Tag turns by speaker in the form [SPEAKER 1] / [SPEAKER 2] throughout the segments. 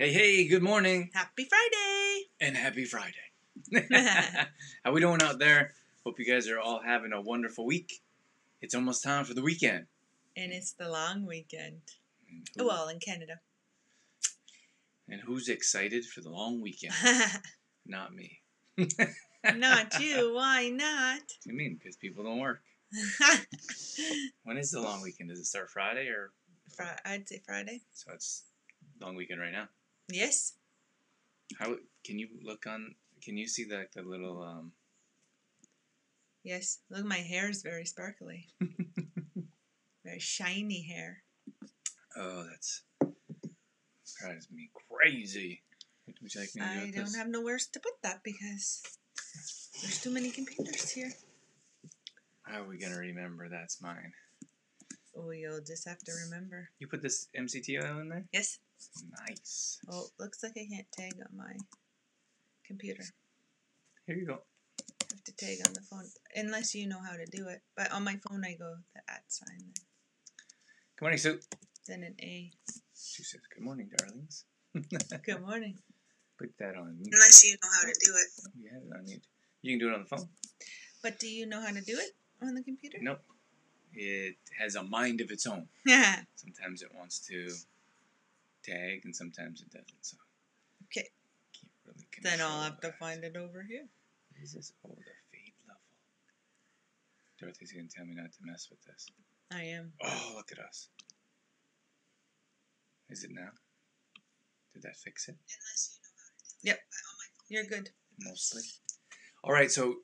[SPEAKER 1] Hey, hey, good morning.
[SPEAKER 2] Happy Friday!
[SPEAKER 1] And happy Friday. How we doing out there? Hope you guys are all having a wonderful week. It's almost time for the weekend.
[SPEAKER 2] And it's the long weekend.
[SPEAKER 1] Who,
[SPEAKER 2] Well, in Canada.
[SPEAKER 1] and who's excited for the long weekend? Not me.
[SPEAKER 2] Not you. Why not?
[SPEAKER 1] What do you mean? Because people don't work. When is the long weekend? Does it start Friday or?
[SPEAKER 2] I'd say Friday.
[SPEAKER 1] So it's long weekend right now.
[SPEAKER 2] Yes.
[SPEAKER 1] How can you look on? Can you see the little?
[SPEAKER 2] Yes. Look, my hair is very sparkly. Very shiny hair.
[SPEAKER 1] Oh, that drives me crazy. Would you like me to do
[SPEAKER 2] I
[SPEAKER 1] with
[SPEAKER 2] don't
[SPEAKER 1] this?
[SPEAKER 2] have nowhere to put that because there's too many computers here.
[SPEAKER 1] How are we gonna remember that's mine?
[SPEAKER 2] Oh, you'll just have to remember.
[SPEAKER 1] You put this MCT oil in there?
[SPEAKER 2] Yes.
[SPEAKER 1] Nice.
[SPEAKER 2] Oh, looks like I can't tag on my computer.
[SPEAKER 1] Here you go.
[SPEAKER 2] I have to tag on the phone, unless you know how to do it. But on my phone, I go the @ sign,
[SPEAKER 1] Good morning, Sue.
[SPEAKER 2] then an A.
[SPEAKER 1] She says, "Good morning, darlings."
[SPEAKER 2] Good morning.
[SPEAKER 1] Put that on mute.
[SPEAKER 2] Unless you know how to do it.
[SPEAKER 1] You have it on mute. You can do it on the phone.
[SPEAKER 2] But do you know how to do it on the computer?
[SPEAKER 1] Nope. It has a mind of its own.
[SPEAKER 2] Yeah.
[SPEAKER 1] Sometimes it wants to tag, and sometimes it doesn't. So.
[SPEAKER 2] Okay.
[SPEAKER 1] Can't really
[SPEAKER 2] Then I'll
[SPEAKER 1] control
[SPEAKER 2] have to
[SPEAKER 1] that.
[SPEAKER 2] find it over here.
[SPEAKER 1] What is this? Oh, the fade level. Dorothy's gonna tell me not to mess with this.
[SPEAKER 2] I am.
[SPEAKER 1] Oh, look at us. Is it now? Did that fix it?
[SPEAKER 2] Yep. You're good.
[SPEAKER 1] Mostly. All right, so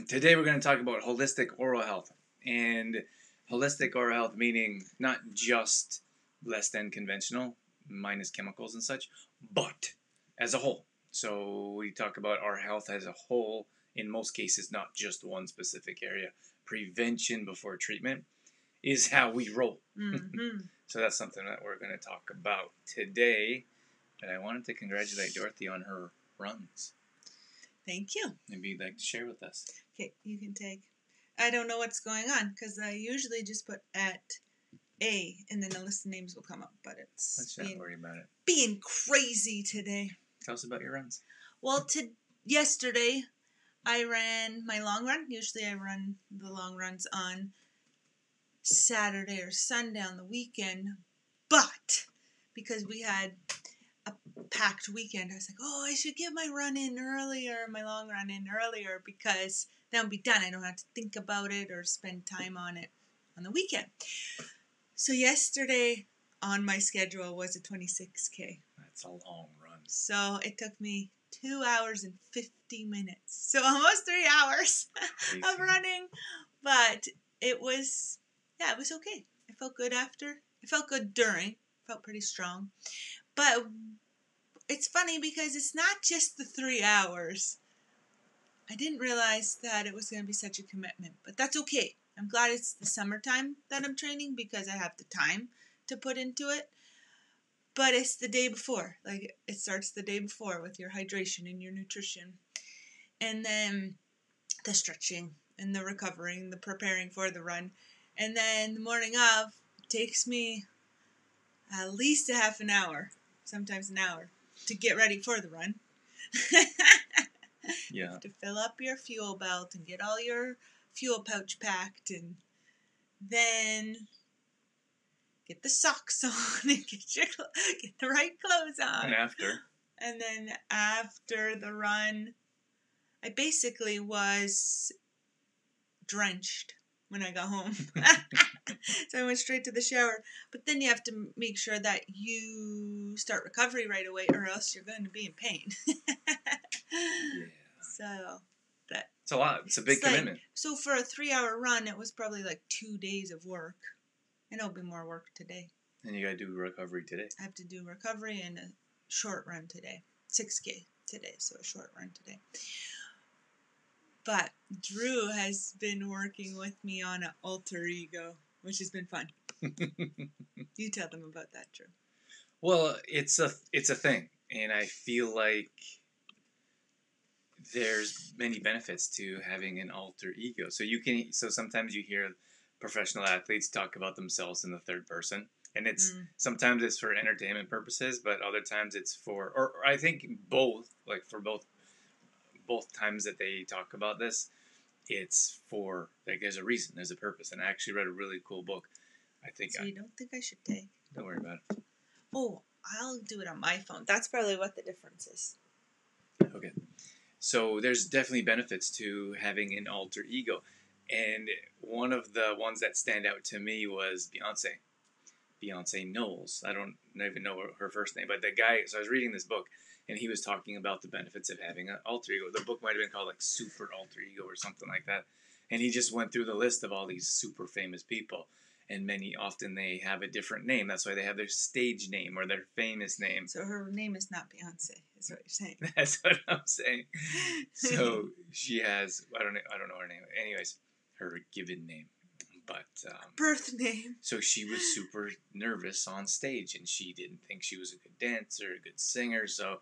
[SPEAKER 1] today we're going to talk about holistic oral health. And holistic oral health meaning not just less than conventional, minus chemicals and such, but as a whole. So we talk about our health as a whole, in most cases, not just one specific area. Prevention before treatment is how we roll.
[SPEAKER 2] Mm-hmm.
[SPEAKER 1] So that's something that we're going to talk about today. But I wanted to congratulate Dorothy on her runs.
[SPEAKER 2] Thank you.
[SPEAKER 1] Maybe you'd like to share with us.
[SPEAKER 2] Okay, you can take. I don't know what's going on because I usually just put @A and then a list of names will come up, but
[SPEAKER 1] Let's
[SPEAKER 2] it's
[SPEAKER 1] not worry about it.
[SPEAKER 2] being crazy today.
[SPEAKER 1] Tell us about your runs.
[SPEAKER 2] Well, yesterday I ran my long run. Usually I run the long runs on Saturday or Sunday on the weekend, but because we had a packed weekend, I was like, oh, I should get my run in earlier, my long run in earlier, because then it'll be done. I don't have to think about it or spend time on it on the weekend. So yesterday on my schedule was a 26K.
[SPEAKER 1] That's a long run.
[SPEAKER 2] So it took me 2 hours and 50 minutes. So almost 3 hours of running. But it was, it was okay. I felt good after. I felt good during. Felt pretty strong. But it's funny because it's not just the 3 hours. I didn't realize that it was going to be such a commitment. But that's okay. I'm glad it's the summertime that I'm training because I have the time to put into it. But it's the day before. Like, it starts the day before with your hydration and your nutrition. And then the stretching and the recovering, the preparing for the run. And then the morning of takes me at least a half an hour, sometimes an hour, to get ready for the run.
[SPEAKER 1] Yeah.
[SPEAKER 2] To fill up your fuel belt and get all your fuel pouch packed, and then get the socks on and get the right clothes on.
[SPEAKER 1] And after?
[SPEAKER 2] And then after the run, I basically was drenched when I got home. So I went straight to the shower. But then you have to make sure that you start recovery right away or else you're going to be in pain.
[SPEAKER 1] Yeah.
[SPEAKER 2] So
[SPEAKER 1] It's a lot. It's a big commitment.
[SPEAKER 2] So for a 3-hour run, it was probably like 2 days of work. And it'll be more work today.
[SPEAKER 1] And you got to do recovery today.
[SPEAKER 2] I have to do recovery and a short run today. 6K today, so a short run today. But Drew has been working with me on an alter ego, which has been fun. You tell them about that, Drew.
[SPEAKER 1] Well, it's a thing, and I feel like there's many benefits to having an alter ego. So sometimes you hear professional athletes talk about themselves in the third person, And it's sometimes it's for entertainment purposes, but other times it's for, or I think both, like for both times that they talk about this, it's for, like, there's a reason, there's a purpose. And I actually read a really cool book. I think
[SPEAKER 2] So you don't think I should take?
[SPEAKER 1] Don't worry about it.
[SPEAKER 2] Oh, I'll do it on my phone. That's probably what the difference is.
[SPEAKER 1] Okay. So there's definitely benefits to having an alter ego. And one of the ones that stand out to me was Beyonce Knowles. I don't even know her first name, but the guy, so I was reading this book, and he was talking about the benefits of having an alter ego. The book might have been called like Super Alter Ego or something like that. And he just went through the list of all these super famous people. And often they have a different name. That's why they have their stage name or their famous name.
[SPEAKER 2] So her name is not Beyonce, is what you're saying.
[SPEAKER 1] That's what I'm saying. So she has, I don't know her name. Anyways, her given name. But
[SPEAKER 2] birth name.
[SPEAKER 1] So she was super nervous on stage, and she didn't think she was a good dancer, a good singer. So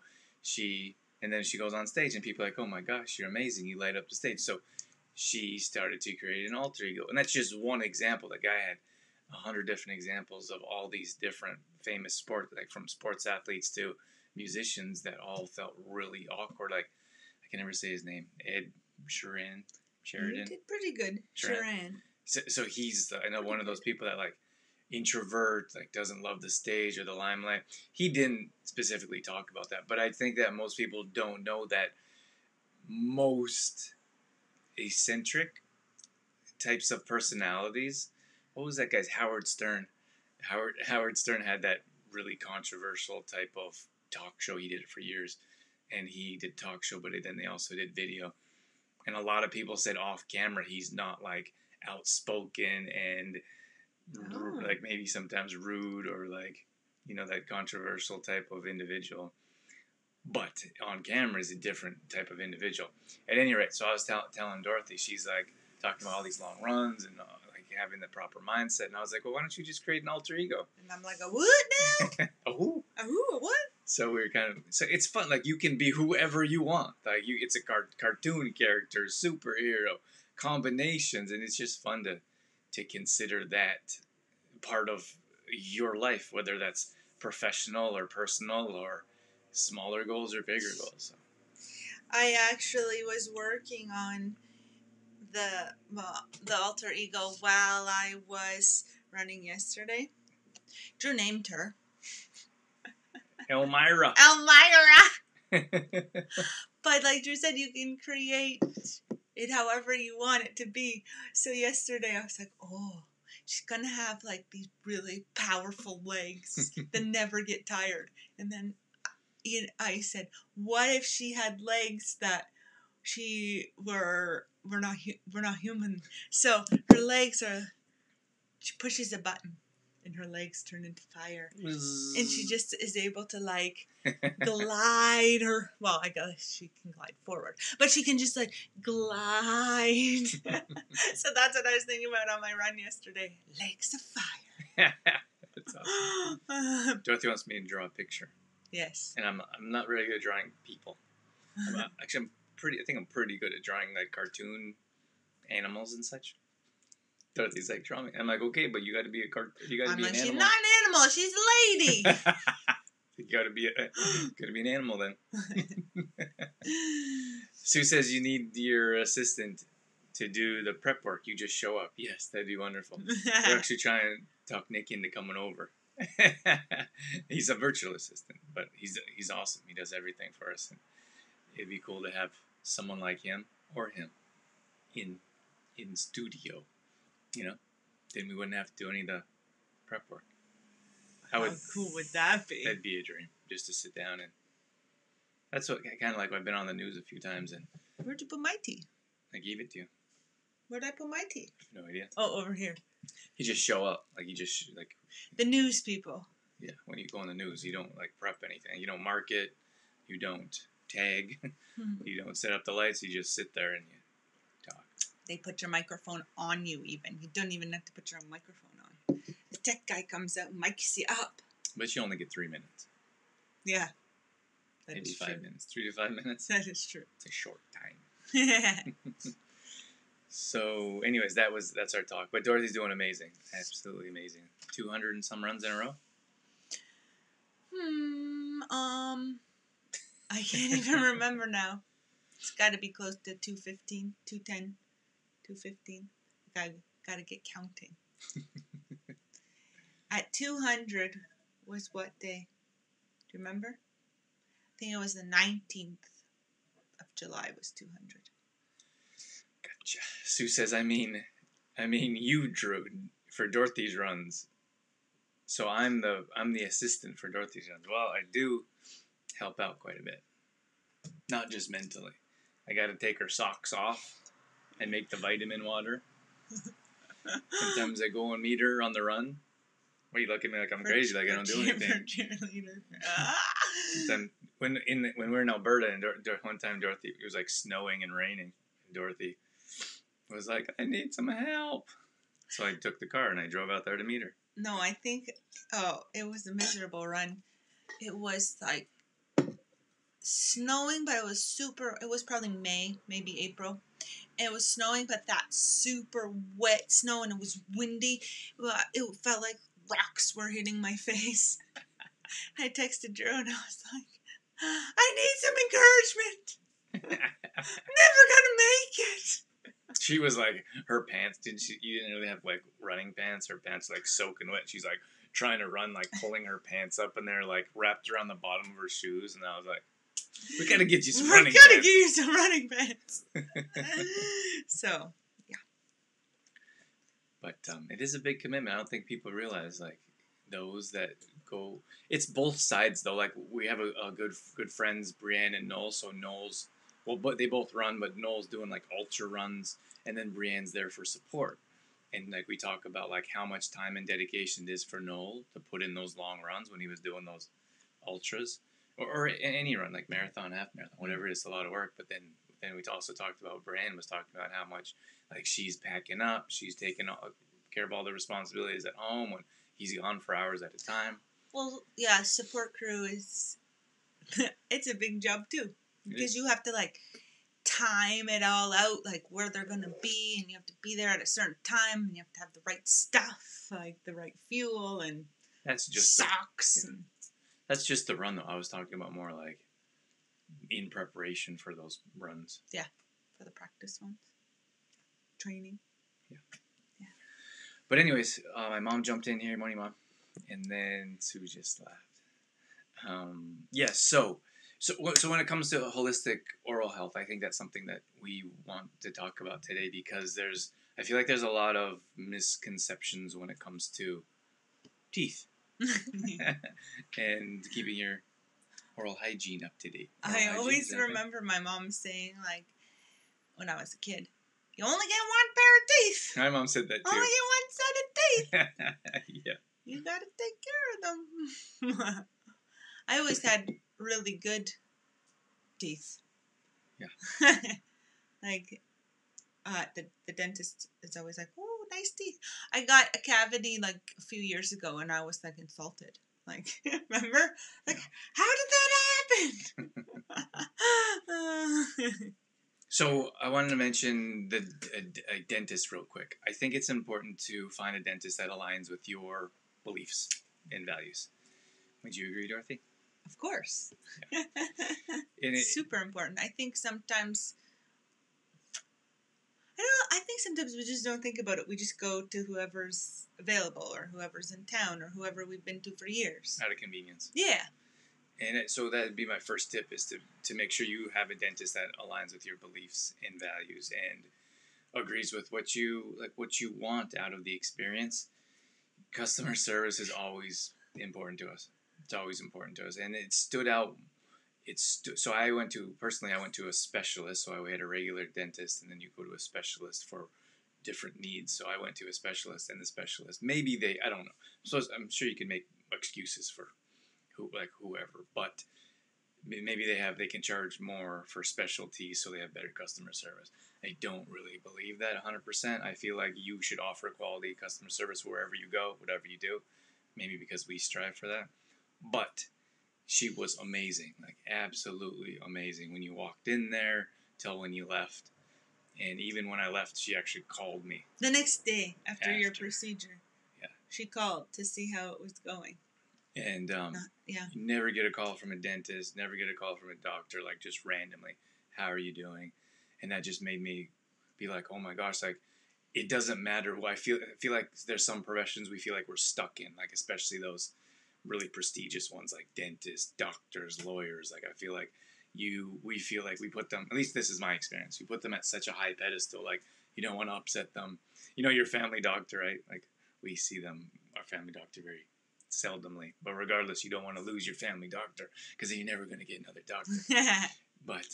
[SPEAKER 1] and then she goes on stage, and people are like, oh my gosh, you're amazing. You light up the stage. So she started to create an alter ego. And that's just one example. The guy had 100 different examples of all these different famous sports, like from sports athletes to musicians that all felt really awkward. Like, I can never say his name. Ed Sheridan.
[SPEAKER 2] You did pretty good. Sheridan.
[SPEAKER 1] So he's, I know, one of those people that, like, introvert, like, doesn't love the stage or the limelight. He didn't specifically talk about that, but I think that most people don't know that most eccentric types of personalities. What was that guy's? Howard Stern. Howard Stern had that really controversial type of talk show. He did it for years, and he did talk show, but then they also did video. And a lot of people said off camera he's not like outspoken and like maybe sometimes rude or like, you know, that controversial type of individual. But on camera is a different type of individual. At any rate, so I was telling Dorothy, she's like talking about all these long runs and like having the proper mindset. And I was like, well, why don't you just create an alter ego?
[SPEAKER 2] And I'm like, a what now?
[SPEAKER 1] A who?
[SPEAKER 2] A who? A what?
[SPEAKER 1] So we were so it's fun. Like, you can be whoever you want. Like, it's a cartoon character, superhero, combinations. And it's just fun to consider that part of your life, whether that's professional or personal or smaller goals or bigger goals. So.
[SPEAKER 2] I actually was working on the alter ego while I was running yesterday. Drew named her
[SPEAKER 1] Elmira.
[SPEAKER 2] But like Drew said, you can create it however you want it to be. So yesterday I was like, oh, she's gonna have like these really powerful legs that never get tired. And then I said, what if she had legs that we're not human? So her legs she pushes a button and her legs turn into fire, and she just is able to like glide her. Well, I guess she can glide forward, but she can just like glide. So that's what I was thinking about on my run yesterday. Legs of fire.
[SPEAKER 1] That's awesome. Dorothy wants me to draw a picture.
[SPEAKER 2] Yes.
[SPEAKER 1] And I'm not really good at drawing people. I think I'm pretty good at drawing like cartoon animals and such. Dorothy's like, draw me. I'm like, okay, but you got to be you got to be an animal.
[SPEAKER 2] She's not an animal. She's a lady.
[SPEAKER 1] You got to be an animal then. Sue says you need your assistant to do the prep work. You just show up. Yes, that'd be wonderful. We're actually trying to talk Nick into coming over. He's a virtual assistant, but he's awesome. He does everything for us, and it'd be cool to have someone like him or him in studio. You know, then we wouldn't have to do any of the prep work.
[SPEAKER 2] How cool would that be?
[SPEAKER 1] That'd be a dream, just to sit down, and that's what kind of like I've been on the news a few times. And
[SPEAKER 2] where'd you put my tea?
[SPEAKER 1] I gave it to you.
[SPEAKER 2] Where'd I put my tea?
[SPEAKER 1] No idea.
[SPEAKER 2] Oh, over here.
[SPEAKER 1] You just show up, like you just like
[SPEAKER 2] the news people.
[SPEAKER 1] Yeah, when you go on the news, you don't like prep anything. You don't mark it. You don't tag. You don't set up the lights. You just sit there and you talk.
[SPEAKER 2] They put your microphone on you even. You don't even have to put your own microphone on. The tech guy comes out and mics you up. But
[SPEAKER 1] you only get 3 minutes.
[SPEAKER 2] Yeah.
[SPEAKER 1] Maybe 5 minutes. 3 to 5 minutes.
[SPEAKER 2] That is true.
[SPEAKER 1] It's a short time. So, anyways, that's our talk. But Dorothy's doing amazing. Absolutely amazing. 200 and some runs in a row?
[SPEAKER 2] I can't even remember now. It's got to be close to 215, 210, 215. Got to get counting. At 200 was what day? Do you remember? I think it was the 19th of July was 200.
[SPEAKER 1] Gotcha. Sue says, I mean, you drew for Dorothy's runs. So I'm the assistant for Dorothy's runs. Well, I do help out quite a bit. Not just mentally. I got to take her socks off and make the vitamin water. Sometimes I go and meet her on the run. Why you look at me like I'm crazy, like I don't do anything?
[SPEAKER 2] Cheerleader.
[SPEAKER 1] Sometimes when we're in Alberta, and one time Dorothy, it was like snowing and raining, and Dorothy was like, I need some help. So I took the car and I drove out there to meet her.
[SPEAKER 2] No, I think, it was a miserable run. It was like snowing, but it was probably May, maybe April. It was snowing, but that super wet snow, and it was windy. It felt like rocks were hitting my face. I texted Drew and I was like, I need some encouragement. Never gonna make it.
[SPEAKER 1] She was like, her pants, you didn't really have like running pants, her pants like soaking wet. She's like trying to run, like pulling her pants up, and they're like wrapped around the bottom of her shoes. And I was like, we gotta get you some running pants.
[SPEAKER 2] We gotta get you some running pants. So, yeah.
[SPEAKER 1] But it is a big commitment. I don't think people realize, like, those that go. It's both sides though. Like, we have a good friends, Brienne and Noel. So Noel's, well, but they both run, but Noel's doing like ultra runs, and then Brienne's there for support. And like we talk about, like how much time and dedication it is for Noel to put in those long runs when he was doing those ultras, or any run, like marathon, half marathon, whatever it is, a lot of work. But then we also talked about, Brienne was talking about how much like she's packing up, she's taking care of all the responsibilities at home when he's gone for hours at a time.
[SPEAKER 2] Well, yeah, support crew is it's a big job too, because you have to like time it all out, like where they're gonna be, and you have to be there at a certain time, and you have to have the right stuff, like the right fuel and
[SPEAKER 1] that's just
[SPEAKER 2] socks.
[SPEAKER 1] That's just the run, though. I was talking about more like in preparation for those runs.
[SPEAKER 2] Yeah, for the practice ones, training.
[SPEAKER 1] Yeah. But anyways, my mom jumped in here. Morning, Mom. And then Sue just laughed. Yes. So when it comes to holistic oral health, I think that's something that we want to talk about today, because I feel like there's a lot of misconceptions when it comes to teeth and keeping your oral hygiene up to date.
[SPEAKER 2] I always remember my mom saying, like, when I was a kid, you only get one pair of teeth.
[SPEAKER 1] My mom said that too.
[SPEAKER 2] Only get one set of teeth.
[SPEAKER 1] Yeah.
[SPEAKER 2] You gotta take care of them. I always had really good teeth.
[SPEAKER 1] Yeah.
[SPEAKER 2] Like, the dentist is always like, oh, nice teeth. I got a cavity like a few years ago, and I was like insulted. Like, remember? Like, how did that happen?
[SPEAKER 1] So I wanted to mention a dentist real quick. I think it's important to find a dentist that aligns with your beliefs and values. Would you agree, Dorothy?
[SPEAKER 2] Of course.
[SPEAKER 1] Yeah.
[SPEAKER 2] Super important. I think sometimes we just don't think about it. We just go to whoever's available, or whoever's in town, or whoever we've been to for years.
[SPEAKER 1] Out of convenience.
[SPEAKER 2] Yeah.
[SPEAKER 1] And so that would be my first tip, is to make sure you have a dentist that aligns with your beliefs and values and agrees with what you want out of the experience. Customer service is always important to us. It's always important to us. And it stood out. So I went to a specialist. So I had a regular dentist, and then you go to a specialist for different needs. So I went to a specialist, and the specialist, maybe I don't know. So I'm sure you can make excuses for whoever, but maybe they can charge more for specialties, so they have better customer service. I don't really believe that 100%. I feel like you should offer quality customer service wherever you go, whatever you do. Maybe because we strive for that. But she was amazing, like absolutely amazing. When you walked in there till when you left, and even when I left, she actually called me
[SPEAKER 2] the next day after your procedure.
[SPEAKER 1] Yeah,
[SPEAKER 2] she called to see how it was going.
[SPEAKER 1] And
[SPEAKER 2] yeah.
[SPEAKER 1] you never get a call from a dentist, never get a call from a doctor, like just randomly, how are you doing? And that just made me be like, oh my gosh, like it doesn't matter. Well, I feel like there's some professions we feel like we're stuck in, like especially those really prestigious ones like dentists, doctors, lawyers. Like I feel like we feel like we put them, at least this is my experience, we put them at such a high pedestal, like you don't want to upset them. You know, your family doctor, right? Like we see them, our family doctor, very seldomly, but regardless, you don't want to lose your family doctor because then you're never going to get another doctor. But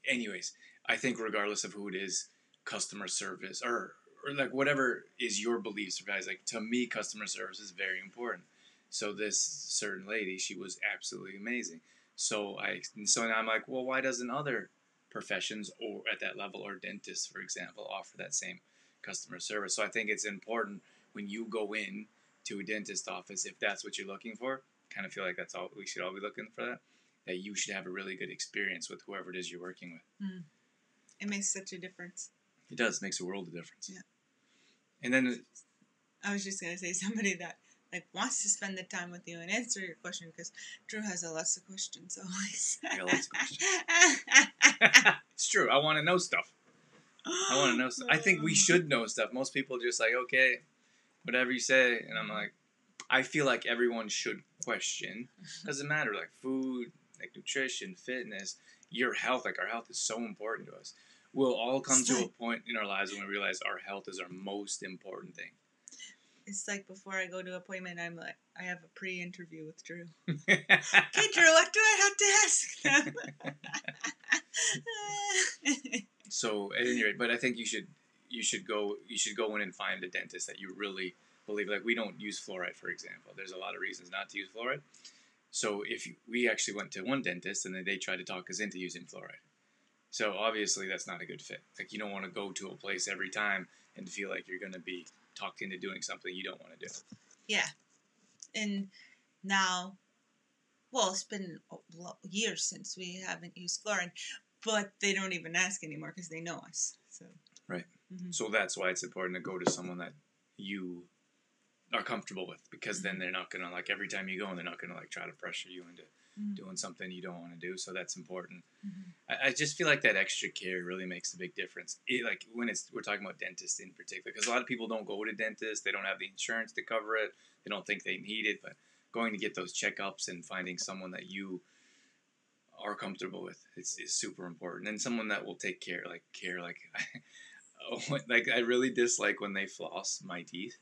[SPEAKER 1] anyways, I think regardless of who it is, customer service or like whatever is your beliefs, guys, like to me, customer service is very important. So this certain lady, she was absolutely amazing. So now I'm like, well, why doesn't other professions or at that level or dentists, for example, offer that same customer service? So I think it's important when you go in to a dentist office, if that's what you're looking for, kind of feel like that's all we should all be looking for, that you should have a really good experience with whoever it is you're working with.
[SPEAKER 2] It makes such a difference.
[SPEAKER 1] It does. It makes a world of difference.
[SPEAKER 2] Yeah.
[SPEAKER 1] And then
[SPEAKER 2] I was just going to say somebody that like wants to spend the time with you and answer your question, because Drew has a lots of questions always.
[SPEAKER 1] I got lots of questions. It's true. I want to know stuff. I think we should know stuff. Most people just like, okay, whatever you say. And I'm like, I feel like everyone should question. Doesn't matter, like food, like nutrition, fitness, your health. Like our health is so important to us. We'll all come to a point in our lives when we realize our health is our most important thing.
[SPEAKER 2] It's like before I go to an appointment, I'm like, I have a pre-interview with Drew. Okay, Drew, what do I have to ask them?
[SPEAKER 1] So at any rate, but I think you should go in and find a dentist that you really believe. Like we don't use fluoride, for example. There's a lot of reasons not to use fluoride. So we actually went to one dentist and then they tried to talk us into using fluoride. So obviously that's not a good fit. Like you don't want to go to a place every time and feel like you're going to be talked into doing something you don't want to do.
[SPEAKER 2] Yeah. And now, well, it's been years since we haven't used fluoride, but they don't even ask anymore because they know us. So.
[SPEAKER 1] Right. Mm-hmm. So that's why it's important to go to someone that you are comfortable with, because then they're not going to, like, every time you go, and they're not going to, like, try to pressure you into doing something you don't want to do. So that's important. I just feel like that extra care really makes a big difference. Like when we're talking about dentists in particular, because a lot of people don't go to dentists. They don't have the insurance to cover it. They don't think they need it, but going to get those checkups and finding someone that you are comfortable with is super important. And someone that will take care. Like I really dislike when they floss my teeth.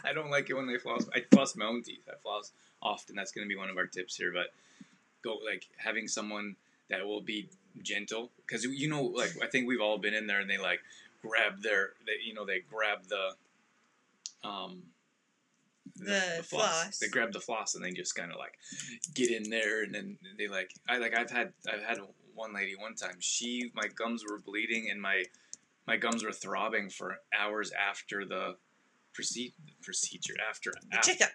[SPEAKER 1] I don't like it when they floss. I floss my own teeth. I floss often. That's going to be one of our tips here. But having someone that will be gentle, because like I think we've all been in there and they like grab they grab the floss. They grab the floss and they just kind of like get in there, and then they I've had one lady one time. My gums were bleeding and my gums were throbbing for hours after the procedure. After
[SPEAKER 2] checkup.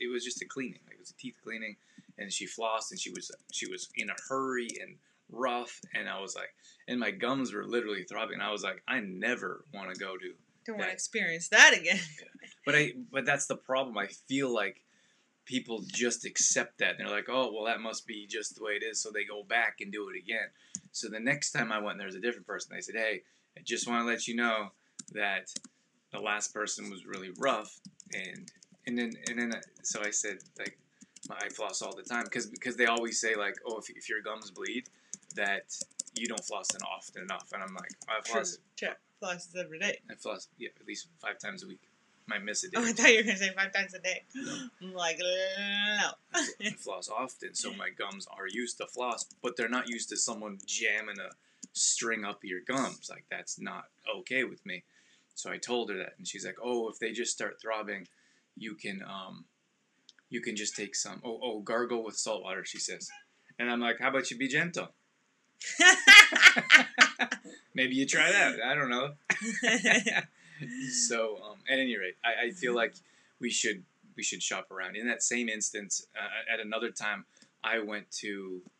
[SPEAKER 1] It was just a cleaning. Like it was a teeth cleaning, and she flossed, and she was in a hurry and rough, and I was like, and my gums were literally throbbing. I was like, I never want to go to.
[SPEAKER 2] Don't want to experience that again.
[SPEAKER 1] But that's the problem. I feel like people just accept that. And they're like, oh, well, that must be just the way it is. So they go back and do it again. So the next time I went, there was a different person. They said, hey, I just want to let you know that the last person was really rough. And then so I said, like, I floss all the time. Because they always say, like, oh, if your gums bleed, that you don't floss often enough. And I'm like, I floss.
[SPEAKER 2] Check. Flosses every day.
[SPEAKER 1] I floss, at least 5 times a week. Might miss a day.
[SPEAKER 2] Oh, I thought you were going to say 5 times a day. No. I'm like, no.
[SPEAKER 1] I floss often, so my gums are used to floss, but they're not used to someone jamming a string up your gums. Like, that's not okay with me. So I told her that, and she's like, oh, if they just start throbbing, you can just take some, gargle with salt water, she says. And I'm like, how about you be gentle? Maybe you try that. I don't know. So, at any rate, I feel like we should shop around. In that same instance, at another time, I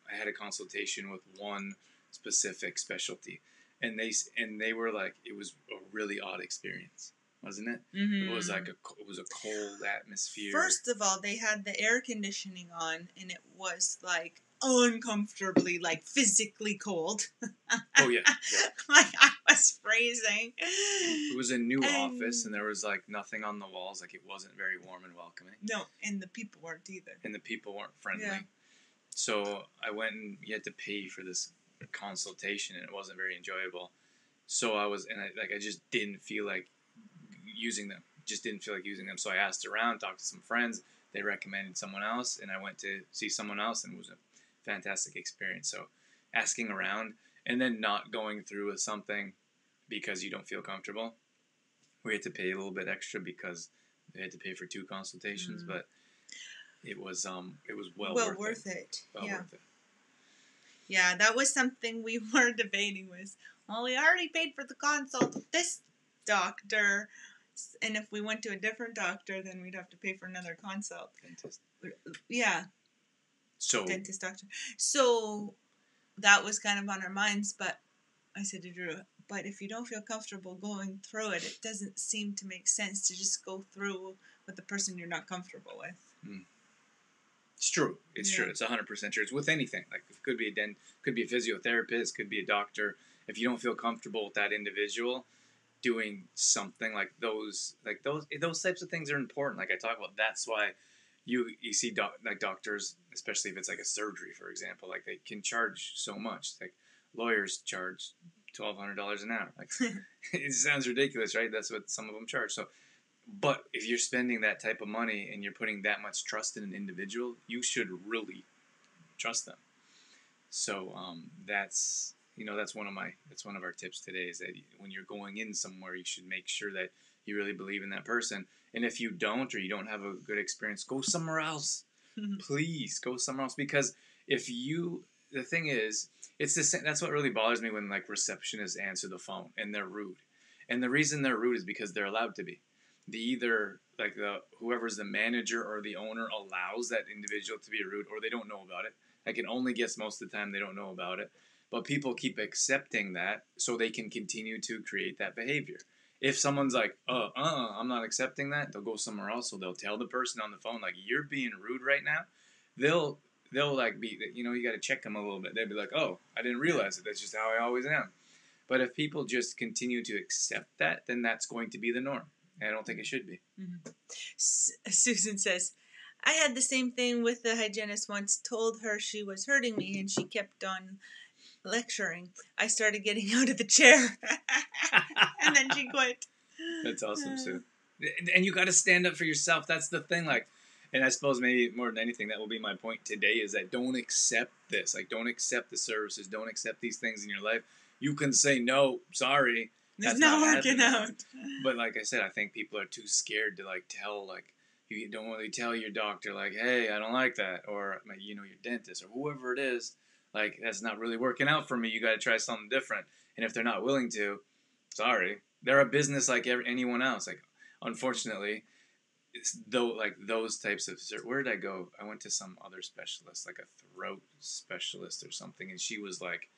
[SPEAKER 1] had a consultation with one specific specialty, and they were like, it was a really odd experience. wasn't it?
[SPEAKER 2] Mm-hmm.
[SPEAKER 1] It was like it was a cold atmosphere.
[SPEAKER 2] First of all, they had the air conditioning on, and it was like uncomfortably, like physically cold.
[SPEAKER 1] Oh yeah.
[SPEAKER 2] Like I was freezing.
[SPEAKER 1] It was a new office, and there was like nothing on the walls. Like it wasn't very warm and welcoming.
[SPEAKER 2] No, and the people weren't either.
[SPEAKER 1] And the people weren't friendly.
[SPEAKER 2] Yeah.
[SPEAKER 1] So I went and you had to pay for this consultation, and it wasn't very enjoyable. So I just didn't feel like using them. Just didn't feel like using them. So I asked around, talked to some friends. They recommended someone else, and I went to see someone else, and it was a fantastic experience. So asking around and then not going through with something because you don't feel comfortable. We had to pay a little bit extra because they had to pay for 2 consultations, but it was well worth it. Well worth it.
[SPEAKER 2] Yeah, that was something we were debating was, well, we already paid for the consult with this doctor, and if we went to a different doctor, then we'd have to pay for another consult.
[SPEAKER 1] Dentist.
[SPEAKER 2] Yeah.
[SPEAKER 1] So.
[SPEAKER 2] Dentist doctor. So that was kind of on our minds, but I said to Drew, but if you don't feel comfortable going through it, it doesn't seem to make sense to just go through with the person you're not comfortable with.
[SPEAKER 1] Mm. It's true. It's true. It's 100% true. It's with anything. Like it could be a physiotherapist, could be a doctor. If you don't feel comfortable with that individual doing something like those types of things are important. Like I talk about, that's why you see doctors, especially if it's like a surgery, for example, like they can charge so much. Like lawyers charge $1,200 an hour. Like it sounds ridiculous, right? That's what some of them charge. So. But if you're spending that type of money and you're putting that much trust in an individual, you should really trust them. So that's one of our tips today is that when you're going in somewhere, you should make sure that you really believe in that person. And if you don't, or you don't have a good experience, go somewhere else. Please go somewhere else, because the thing is, it's the same. That's what really bothers me when like receptionists answer the phone and they're rude. And the reason they're rude is because they're allowed to be. Whoever's the manager or the owner allows that individual to be rude, or they don't know about it. I can only guess most of the time they don't know about it. But people keep accepting that so they can continue to create that behavior. If someone's like, I'm not accepting that, they'll go somewhere else. So they'll tell the person on the phone, like, you're being rude right now. They'll like be, you got to check them a little bit. They'll be like, oh, I didn't realize it. That's just how I always am. But if people just continue to accept that, then that's going to be the norm. I don't think it should be.
[SPEAKER 2] Mm-hmm. Susan says, I had the same thing with the hygienist once. Told her she was hurting me, and she kept on lecturing. I started getting out of the chair, and then she quit.
[SPEAKER 1] That's awesome, Sue. And you got to stand up for yourself. That's the thing. Like, and I suppose maybe more than anything, that will be my point today, is that don't accept this. Like, don't accept the services. Don't accept these things in your life. You can say, no, sorry.
[SPEAKER 2] It's not working out.
[SPEAKER 1] But like I said, I think people are too scared to you don't really tell your doctor like, hey, I don't like that, or your dentist or whoever it is, like that's not really working out for me. You got to try something different. And if they're not willing to, sorry, they're a business like anyone else. Like unfortunately, those types of, where did I go? I went to some other specialist, like a throat specialist or something, and she was like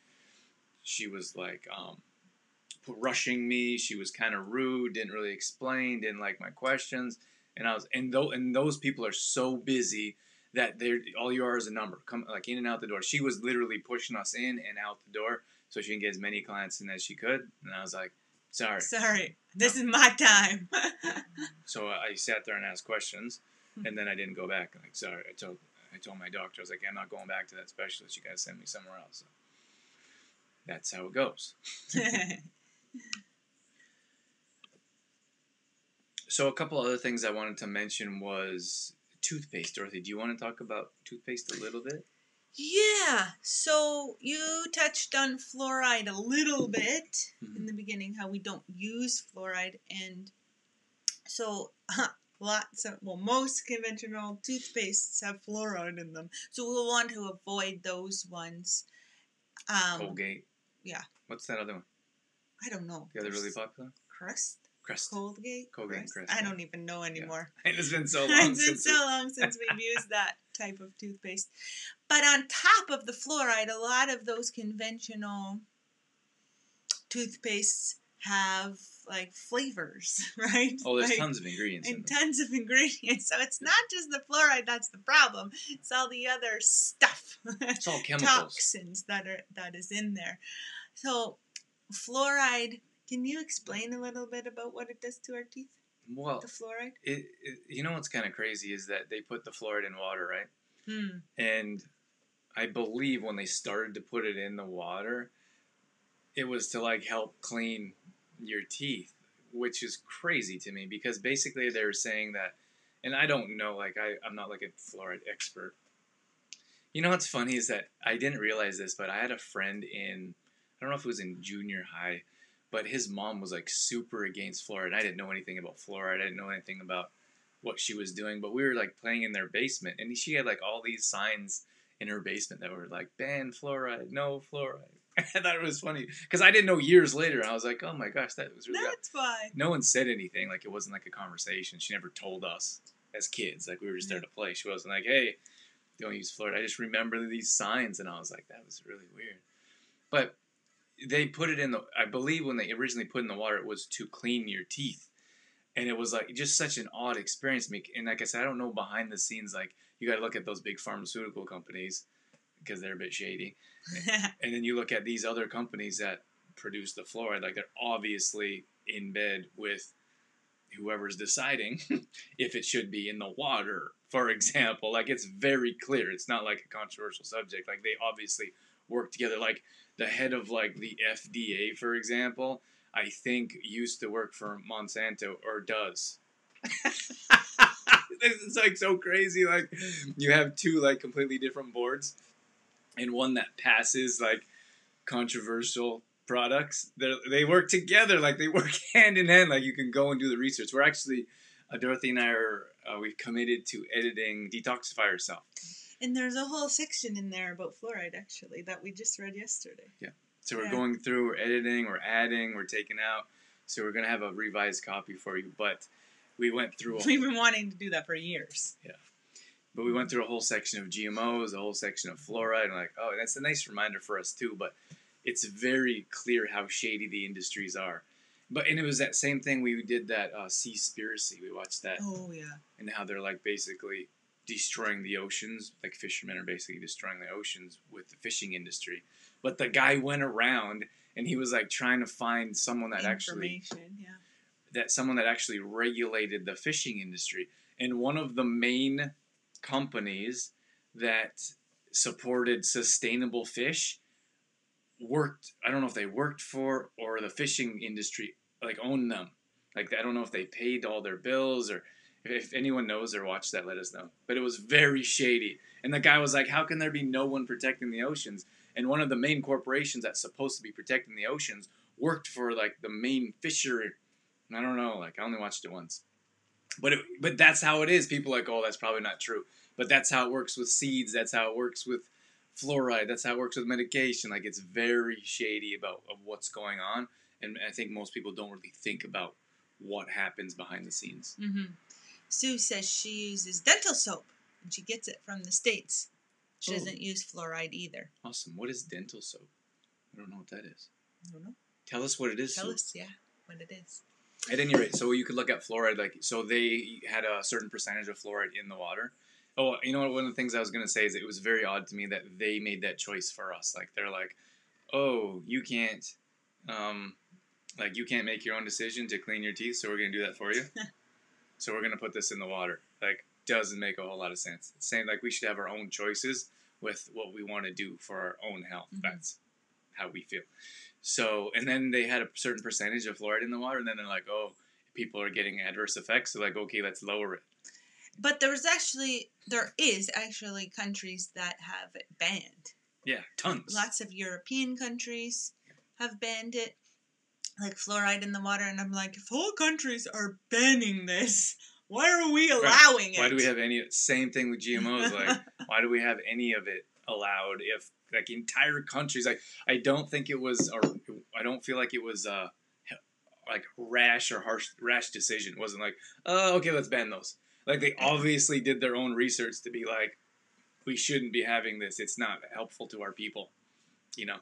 [SPEAKER 1] rushing me. She was kind of rude, didn't really explain, didn't like my questions, and those people are so busy that all you are is a number, come like in and out the door. She was literally pushing us in and out the door so she can get as many clients in as she could, and I was like, sorry, this is my time. So I sat there and asked questions, and then I didn't go back. Like, sorry, I told my doctor, I was like, I'm not going back to that specialist. You guys send me somewhere else. So that's how it goes. So a couple other things I wanted to mention was toothpaste. Dorothy, do you want to talk about toothpaste a little bit?
[SPEAKER 2] Yeah. So you touched on fluoride a little bit in the beginning, how we don't use fluoride. And so most conventional toothpastes have fluoride in them. So we'll want to avoid those ones.
[SPEAKER 1] Colgate.
[SPEAKER 2] Yeah.
[SPEAKER 1] What's that other one?
[SPEAKER 2] I don't know.
[SPEAKER 1] The other really popular?
[SPEAKER 2] Crest.
[SPEAKER 1] Colgate and Crest.
[SPEAKER 2] I don't even know anymore.
[SPEAKER 1] Yeah. It's been so long.
[SPEAKER 2] It's been so long since we've used that type of toothpaste. But on top of the fluoride, a lot of those conventional toothpastes have like flavors, right?
[SPEAKER 1] Oh, there's
[SPEAKER 2] like,
[SPEAKER 1] tons of ingredients in
[SPEAKER 2] and
[SPEAKER 1] them.
[SPEAKER 2] tons of ingredients. So it's not just the fluoride that's the problem. It's all the other stuff.
[SPEAKER 1] It's all chemicals.
[SPEAKER 2] Toxins that is in there. So fluoride, can you explain a little bit about what it does to our teeth?
[SPEAKER 1] Well,
[SPEAKER 2] The fluoride?
[SPEAKER 1] you know what's kind of crazy is that they put the fluoride in water, right?
[SPEAKER 2] Hmm.
[SPEAKER 1] And I believe when they started to put it in the water, it was to like help clean your teeth, which is crazy to me because basically they were saying that, and I don't know, like I'm not like a fluoride expert. You know what's funny is that I didn't realize this, but I had a friend in, I don't know if it was in junior high, but his mom was like super against fluoride. I didn't know anything about fluoride. I didn't know anything about what she was doing, but we were like playing in their basement and she had like all these signs in her basement that were like ban fluoride, no fluoride. I thought it was funny because I didn't know years later. And I was like, oh my gosh, that was really.
[SPEAKER 2] That's why.
[SPEAKER 1] No one said anything. Like it wasn't like a conversation. She never told us as kids. Like we were just there to play. She wasn't like, hey, don't use fluoride. I just remember these signs, and I was like, that was really weird. But they put it in the. I believe when they originally put it in the water, it was to clean your teeth, and it was like just such an odd experience. And like I said, I don't know behind the scenes. Like you got to look at those big pharmaceutical companies because they're a bit shady. And then you look at these other companies that produce the fluoride, like they're obviously in bed with whoever's deciding if it should be in the water, for example. Like it's very clear. It's not like a controversial subject. Like they obviously work together. Like the head of like the FDA, for example, I think used to work for Monsanto or does. This is like so crazy. Like you have two like completely different boards and one that passes like controversial products. They work together, like they work hand in hand. Like you can go and do the research. We're actually, Dorothy and I are we've committed to editing Detoxify Yourself.
[SPEAKER 2] And there's a whole section in there about fluoride actually that we just read yesterday.
[SPEAKER 1] Yeah. So we're going through, we're editing, we're adding, we're taking out. So we're gonna have a revised copy for you. But we went through.
[SPEAKER 2] We've been wanting to do that for years.
[SPEAKER 1] Yeah. But we went through a whole section of GMOs, a whole section of fluoride, and like, oh, that's a nice reminder for us too. But it's very clear how shady the industries are. And it was that same thing we did that Seaspiracy. We watched that.
[SPEAKER 2] Oh yeah.
[SPEAKER 1] And how they're like basically destroying the oceans. Like fishermen are basically destroying the oceans with the fishing industry. But the guy went around and he was like trying to find someone that actually regulated the fishing industry. And one of the main companies that supported sustainable fish worked, I don't know if they worked for or the fishing industry like owned them. Like I don't know if they paid all their bills or if anyone knows or watched that, let us know. But it was very shady. And the guy was like, how can there be no one protecting the oceans? And one of the main corporations that's supposed to be protecting the oceans worked for like the main fishery. I don't know, like I only watched it once. But that's how it is. People are like, oh, that's probably not true. But that's how it works with seeds. That's how it works with fluoride. That's how it works with medication. Like it's very shady of what's going on. And I think most people don't really think about what happens behind the scenes.
[SPEAKER 2] Mm-hmm. Sue says she uses dental soap and she gets it from the States. She doesn't use fluoride either.
[SPEAKER 1] Awesome. What is dental soap? I don't know what that is.
[SPEAKER 2] I don't know.
[SPEAKER 1] Tell us what it is.
[SPEAKER 2] Tell us, what it is.
[SPEAKER 1] At any rate, so you could look at fluoride. Like, so they had a certain percentage of fluoride in the water. Oh, you know what? One of the things I was going to say is it was very odd to me that they made that choice for us. Like, they're like, oh, you can't make your own decision to clean your teeth, so we're going to do that for you. So we're going to put this in the water. Like, doesn't make a whole lot of sense. It's saying, like, we should have our own choices with what we want to do for our own health. Mm-hmm. That's how we feel. So, and then they had a certain percentage of fluoride in the water, and then they're like, oh, people are getting adverse effects, so like, okay, let's lower it.
[SPEAKER 2] But there is actually countries that have it banned.
[SPEAKER 1] Yeah, tons.
[SPEAKER 2] Lots of European countries have banned it, like fluoride in the water, and I'm like, if whole countries are banning this, why are we allowing it?
[SPEAKER 1] Why do we have same thing with GMOs, like, why do we have any of it allowed if like entire countries, like I don't think it was, or I don't feel like it was like rash decision. It wasn't like, oh, okay, let's ban those. Like they obviously did their own research to be like, we shouldn't be having this. It's not helpful to our people, you know.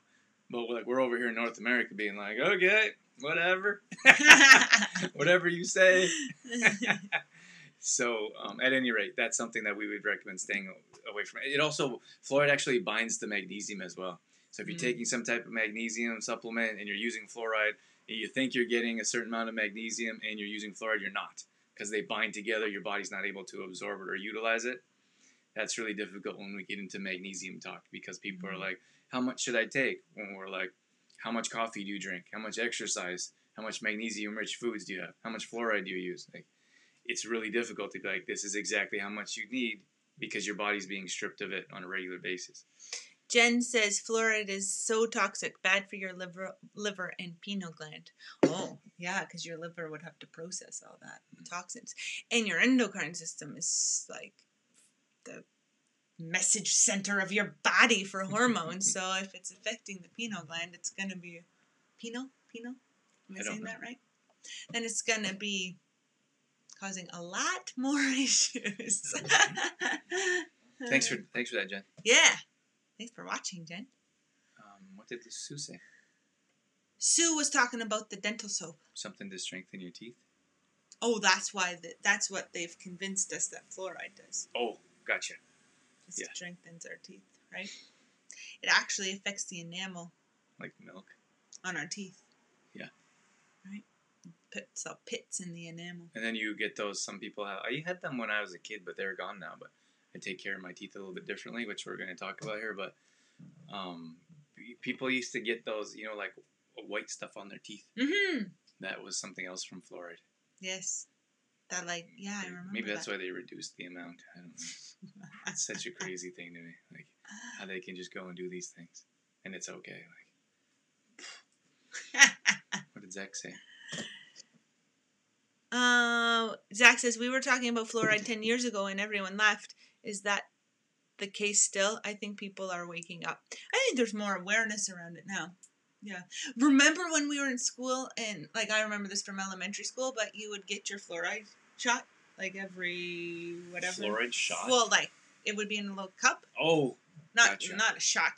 [SPEAKER 1] But like we're over here in North America being like, okay, whatever. Whatever you say. So, at any rate, that's something that we would recommend staying away from. It also, fluoride actually binds to magnesium as well. So if you're taking some type of magnesium supplement and you're using fluoride, and you think you're getting a certain amount of magnesium and you're using fluoride, you're not. Because they bind together, your body's not able to absorb it or utilize it. That's really difficult when we get into magnesium talk, because people are like, how much should I take? When we're like, how much coffee do you drink? How much exercise? How much magnesium-rich foods do you have? How much fluoride do you use? Like, it's really difficult to be like, this is exactly how much you need, because your body's being stripped of it on a regular basis.
[SPEAKER 2] Jen says fluoride is so toxic, bad for your liver and pineal gland. Oh, yeah, because your liver would have to process all that toxins. And your endocrine system is like the message center of your body for hormones. So if it's affecting the pineal gland, it's going to be pineal? Am I saying that right? Then it's going to be causing a lot more issues.
[SPEAKER 1] Thanks for that, Jen.
[SPEAKER 2] Yeah. Thanks for watching, Jen.
[SPEAKER 1] What did Sue say?
[SPEAKER 2] Sue was talking about the dental soap.
[SPEAKER 1] Something to strengthen your teeth?
[SPEAKER 2] Oh, that's why. That's what they've convinced us that fluoride does.
[SPEAKER 1] Oh, gotcha.
[SPEAKER 2] It strengthens our teeth, right? It actually affects the enamel.
[SPEAKER 1] Like milk?
[SPEAKER 2] On our teeth.
[SPEAKER 1] Yeah.
[SPEAKER 2] Right? Puts up pits in the enamel.
[SPEAKER 1] And then you get those, some people have, I had them when I was a kid, but they're gone now, but I take care of my teeth a little bit differently, which we're going to talk about here, but people used to get those, like white stuff on their teeth. Mm-hmm. That was something else from fluoride.
[SPEAKER 2] Yes. I remember.
[SPEAKER 1] Maybe that's why they reduced the amount. I don't know. It's such a crazy thing to me. Like, how they can just go and do these things. And it's okay. Like, what did Zach say?
[SPEAKER 2] Zach says, we were talking about fluoride 10 years ago and everyone left. Is that the case still? I think people are waking up. I think there's more awareness around it now. Yeah. Remember when we were in school, and like I remember this from elementary school, but you would get your fluoride shot like every whatever.
[SPEAKER 1] Fluoride shot?
[SPEAKER 2] Well, like it would be in a little cup.
[SPEAKER 1] Oh.
[SPEAKER 2] Not a shot,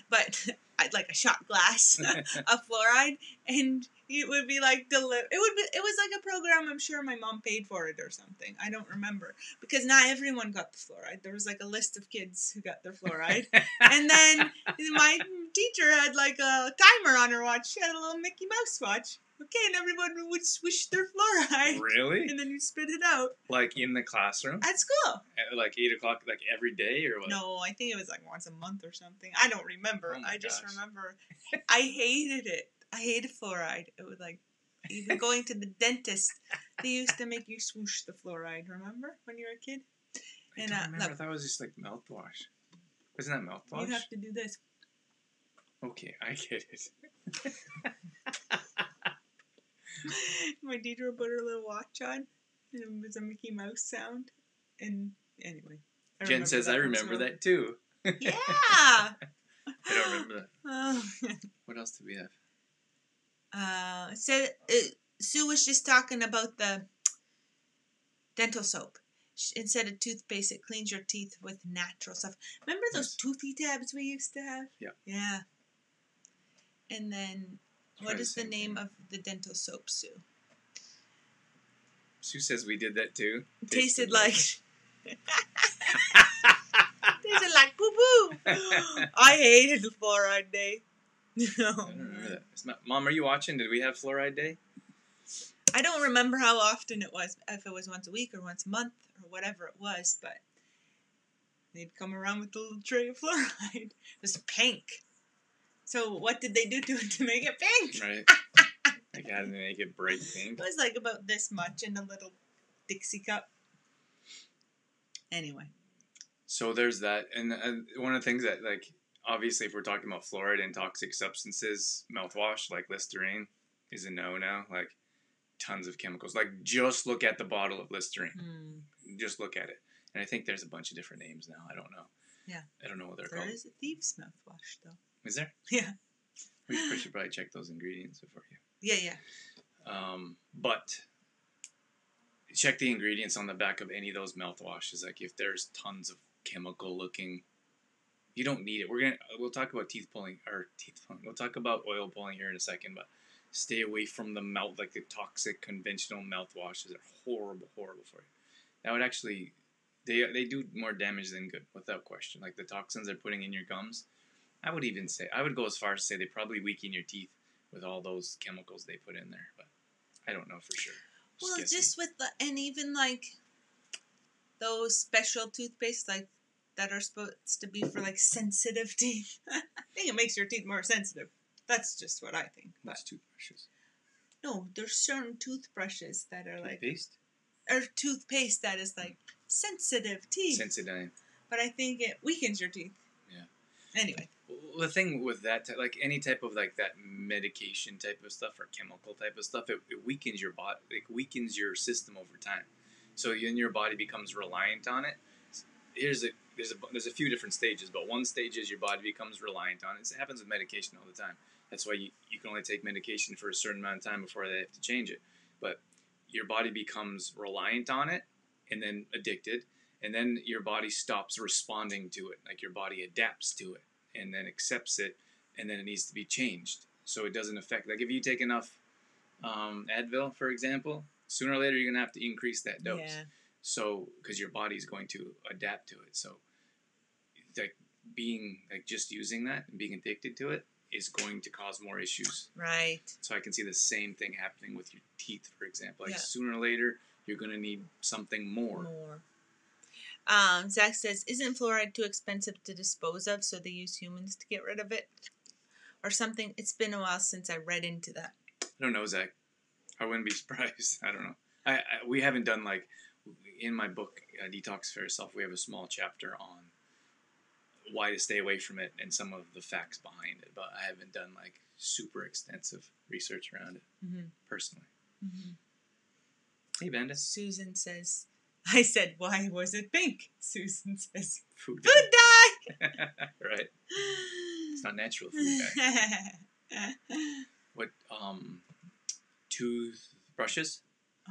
[SPEAKER 2] but like a shot glass of fluoride, and it would be like it was like a program. I'm sure my mom paid for it or something. I don't remember, because not everyone got the fluoride. There was like a list of kids who got their fluoride, and then my teacher had like a timer on her watch. She had a little Mickey Mouse watch. Okay, and everyone would swish their fluoride.
[SPEAKER 1] Really?
[SPEAKER 2] And then you spit it out.
[SPEAKER 1] Like in the classroom?
[SPEAKER 2] At school.
[SPEAKER 1] At like 8 o'clock, like every day or what?
[SPEAKER 2] No, I think it was like once a month or something. I don't remember.
[SPEAKER 1] Oh
[SPEAKER 2] just remember I hated it. I hated fluoride. It was like, even going to the dentist, they used to make you swoosh the fluoride, remember? When you were a kid?
[SPEAKER 1] I don't remember. I thought it was just like mouthwash. Isn't that mouthwash?
[SPEAKER 2] You'd have to do this.
[SPEAKER 1] Okay, I get it.
[SPEAKER 2] My teacher would put her little watch on, and it was a Mickey Mouse sound. And anyway.
[SPEAKER 1] Jen says, I remember that too.
[SPEAKER 2] Yeah!
[SPEAKER 1] I don't remember that. What else do we have?
[SPEAKER 2] Sue was just talking about the dental soap. Instead of toothpaste, it cleans your teeth with natural stuff. Remember those toothy tabs we used to have?
[SPEAKER 1] Yeah.
[SPEAKER 2] Yeah. And then, what is the name of the dental soap, Sue?
[SPEAKER 1] Sue says we did that too.
[SPEAKER 2] Tasted like... Tasted like poo-poo. I hated the fluoride day.
[SPEAKER 1] I don't remember that. Mom, are you watching? Did we have fluoride day?
[SPEAKER 2] I don't remember how often it was, if it was once a week or once a month or whatever it was, but they'd come around with a little tray of fluoride. It was pink. So what did they do to it to make it pink?
[SPEAKER 1] Right. Like, how did they make it bright pink?
[SPEAKER 2] It was like about this much in a little Dixie cup. Anyway.
[SPEAKER 1] So there's that. And one of the things that, like, obviously if we're talking about fluoride and toxic substances, mouthwash, like Listerine, is a no now. Like, tons of chemicals. Like, just look at the bottle of Listerine. Just look at it. And I think there's a bunch of different names now. I don't know.
[SPEAKER 2] Yeah.
[SPEAKER 1] I don't know what they're called.
[SPEAKER 2] There is a thief's mouthwash, though.
[SPEAKER 1] Is there?
[SPEAKER 2] Yeah.
[SPEAKER 1] We should probably check those ingredients before you.
[SPEAKER 2] Yeah.
[SPEAKER 1] But check the ingredients on the back of any of those mouthwashes. Like, if there's tons of chemical looking, you don't need it. We'll talk about We'll talk about oil pulling here in a second, but Stay away from the mouth, like the toxic conventional mouthwashes are horrible for you. That would actually, they do more damage than good, without question. Like the toxins they're putting in your gums, I would go as far as to say they probably weaken your teeth with all those chemicals they put in there, but I don't know for sure.
[SPEAKER 2] Well, just with and even like those special toothpaste like that are supposed to be for like sensitive teeth. I think it makes your teeth more sensitive. That's just what I think.
[SPEAKER 1] That's toothbrushes.
[SPEAKER 2] No, there's certain toothbrushes that are
[SPEAKER 1] toothpaste?
[SPEAKER 2] Or toothpaste that is like sensitive teeth.
[SPEAKER 1] Sensitive.
[SPEAKER 2] But I think it weakens your teeth.
[SPEAKER 1] Yeah.
[SPEAKER 2] Anyway.
[SPEAKER 1] The thing with that, like any type of like that medication type of stuff or chemical type of stuff, it weakens your body. It weakens your system over time. So then your body becomes reliant on it. There's a few different stages, but one stage is your body becomes reliant on it. It happens with medication all the time. That's why you can only take medication for a certain amount of time before they have to change it. But your body becomes reliant on it and then addicted, and then your body stops responding to it. Like your body adapts to it and then accepts it, and then it needs to be changed. So it doesn't affect, like if you take enough Advil, for example, sooner or later you're going to have to increase that dose.
[SPEAKER 2] Yeah.
[SPEAKER 1] So, because your body's going to adapt to it. So, like being like just using that and being addicted to it is going to cause more issues.
[SPEAKER 2] Right.
[SPEAKER 1] So I can see the same thing happening with your teeth, for example. Like
[SPEAKER 2] yeah.
[SPEAKER 1] Sooner or later you're going to need something more.
[SPEAKER 2] Zach says, isn't fluoride too expensive to dispose of, so they use humans to get rid of it? Or something. It's been a while since I read into that.
[SPEAKER 1] I don't know, Zach. I wouldn't be surprised. I don't know. We haven't done like, in my book, Detox for Yourself, we have a small chapter on why to stay away from it and some of the facts behind it. But I haven't done like super extensive research around it personally.
[SPEAKER 2] Mm-hmm.
[SPEAKER 1] Hey, Banda.
[SPEAKER 2] Susan says, I said, why was it pink? Susan says,
[SPEAKER 1] food
[SPEAKER 2] dye.
[SPEAKER 1] Right. It's not natural food dye. What, toothbrushes?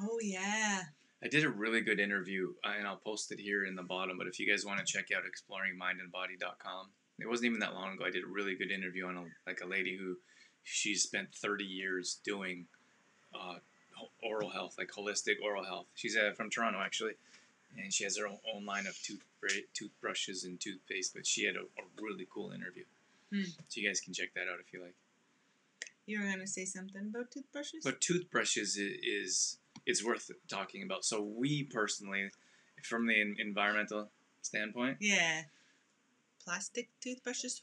[SPEAKER 2] Oh, yeah.
[SPEAKER 1] I did a really good interview, and I'll post it here in the bottom, but if you guys want to check out exploringmindandbody.com, it wasn't even that long ago. I did a really good interview on a lady who she's spent 30 years doing oral health, like holistic oral health. She's from Toronto, actually, and she has her own line of toothbrushes and toothpaste, but she had a really cool interview. So you guys can check that out if you like.
[SPEAKER 2] You were going to say something about toothbrushes?
[SPEAKER 1] But toothbrushes it's worth talking about. So we personally, from the environmental standpoint.
[SPEAKER 2] Yeah. Plastic toothbrushes?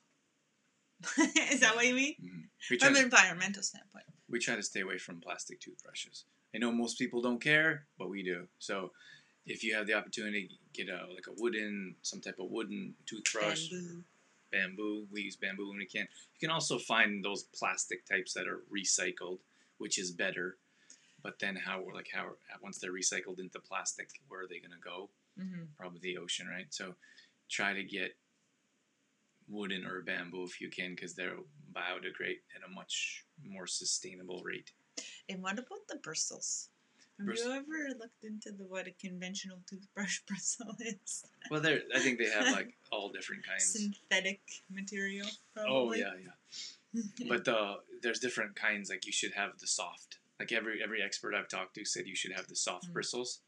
[SPEAKER 2] Is that what you mean?
[SPEAKER 1] Mm-hmm.
[SPEAKER 2] From an environmental standpoint.
[SPEAKER 1] We try to stay away from plastic toothbrushes. I know most people don't care, but we do. So if you have the opportunity to get some type of wooden toothbrush. Bamboo. We use bamboo when we can. You can also find those plastic types that are recycled, which is better. But then once they're recycled into plastic, where are they going to go? Mm-hmm. Probably the ocean, right? So try to get wooden or bamboo if you can, because they'll biodegrade at a much more sustainable rate.
[SPEAKER 2] And what about the bristles? Have you ever looked into what a conventional toothbrush bristle is? Well,
[SPEAKER 1] I think they have like all different kinds.
[SPEAKER 2] Synthetic material, probably.
[SPEAKER 1] Oh, yeah. But there's different kinds. Like you should have the soft. Like every expert I've talked to said you should have the soft bristles.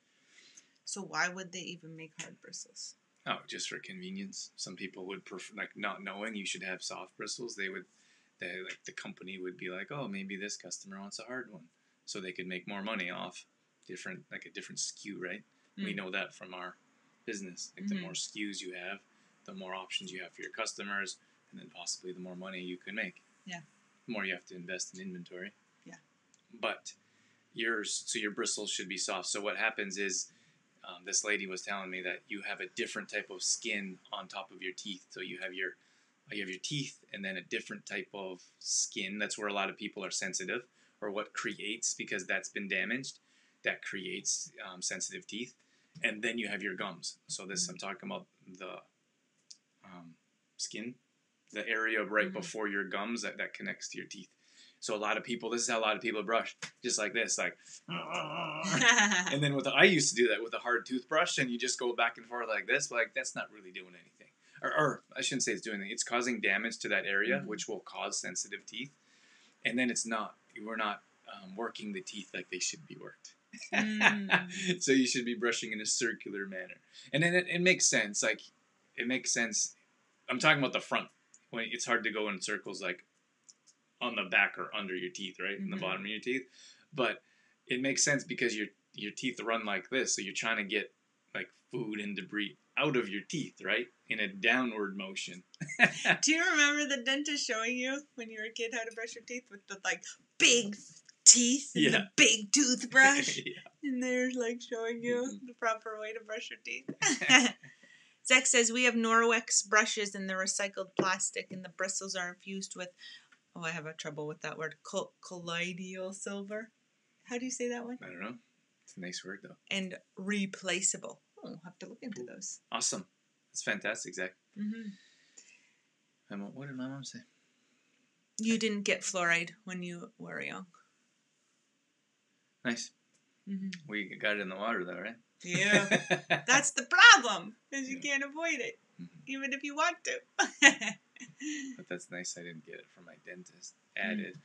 [SPEAKER 1] So
[SPEAKER 2] why would they even make hard bristles?
[SPEAKER 1] Oh, just for convenience. Some people would prefer, like not knowing you should have soft bristles. The company would be like, oh, maybe this customer wants a hard one, so they could make more money off a different SKU, right? We know that from our business. Like the more SKUs you have, the more options you have for your customers, and then possibly the more money you can make.
[SPEAKER 2] Yeah.
[SPEAKER 1] The more you have to invest in inventory.
[SPEAKER 2] Yeah.
[SPEAKER 1] But your bristles should be soft. So what happens is, this lady was telling me that you have a different type of skin on top of your teeth. So you have your teeth and then a different type of skin. That's where a lot of people are sensitive, or what creates, because that's been damaged, that creates sensitive teeth. And then you have your gums. So I'm talking about the skin, the area right before your gums that connects to your teeth. So this is how a lot of people brush, just like this, like, and then I used to do that with a hard toothbrush, and you just go back and forth like this, but like that's not really doing anything. Or I shouldn't say it's doing anything. It's causing damage to that area, which will cause sensitive teeth. And then it's not we're not working the teeth like they should be worked.
[SPEAKER 2] Mm.
[SPEAKER 1] So you should be brushing in a circular manner, and then it makes sense. Like it makes sense. I'm talking about the front. When it's hard to go in circles like on the back or under your teeth, right, in the bottom of your teeth, but it makes sense because your teeth run like this, so you're trying to get like food and debris out of your teeth, right, in a downward motion.
[SPEAKER 2] Do you remember the dentist showing you when you were a kid how to brush your teeth with the like big teeth and the big toothbrush?
[SPEAKER 1] Yeah.
[SPEAKER 2] And they're like showing you the proper way to brush your teeth. Zach says we have Norwex brushes in the recycled plastic and the bristles are infused with, I have a trouble with that word, colloidal silver. How do you say that one?
[SPEAKER 1] I don't know. It's a nice word though.
[SPEAKER 2] And replaceable. Oh, I'll have to look into those.
[SPEAKER 1] Awesome. That's fantastic, Zach.
[SPEAKER 2] Mm-hmm.
[SPEAKER 1] What did my mom say?
[SPEAKER 2] You didn't get fluoride when you were young.
[SPEAKER 1] Nice.
[SPEAKER 2] Mm-hmm.
[SPEAKER 1] We got it in the water though, right?
[SPEAKER 2] Yeah. That's the problem, because you can't avoid it, even if you want to.
[SPEAKER 1] But that's nice. I didn't get it from my dentist. Added.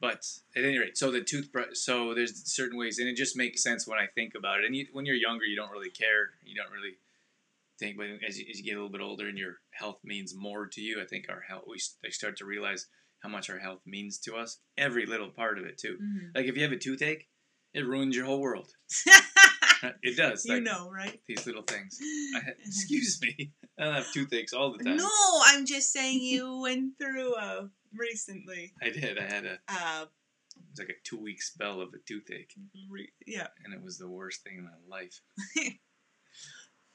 [SPEAKER 1] But at any rate, so the toothbrush, so there's certain ways, and it just makes sense when I think about it. And when you're younger, you don't really care. You don't really think, but as you get a little bit older and your health means more to you, I think our health, I start to realize how much our health means to us. Every little part of it, too.
[SPEAKER 2] Mm-hmm.
[SPEAKER 1] Like if you have a toothache, it ruins your whole world. It does.
[SPEAKER 2] You know, right?
[SPEAKER 1] These little things. Excuse me. I have toothaches all the time.
[SPEAKER 2] No, I'm just saying you went through recently.
[SPEAKER 1] I did. I had it was like a 2-week spell of a toothache.
[SPEAKER 2] Yeah.
[SPEAKER 1] And it was the worst thing in my life.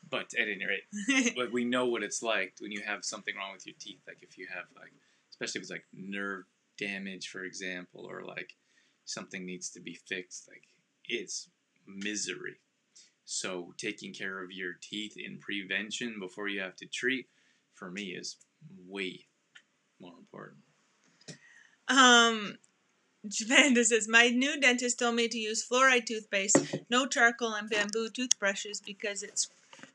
[SPEAKER 1] But at any rate, like we know what it's like when you have something wrong with your teeth. Like if you have like, especially if it's like nerve damage, for example, or like something needs to be fixed, like it's misery. So taking care of your teeth in prevention before you have to treat, for me, is way more important.
[SPEAKER 2] Javanda says, my new dentist told me to use fluoride toothpaste, no charcoal, and bamboo toothbrushes because it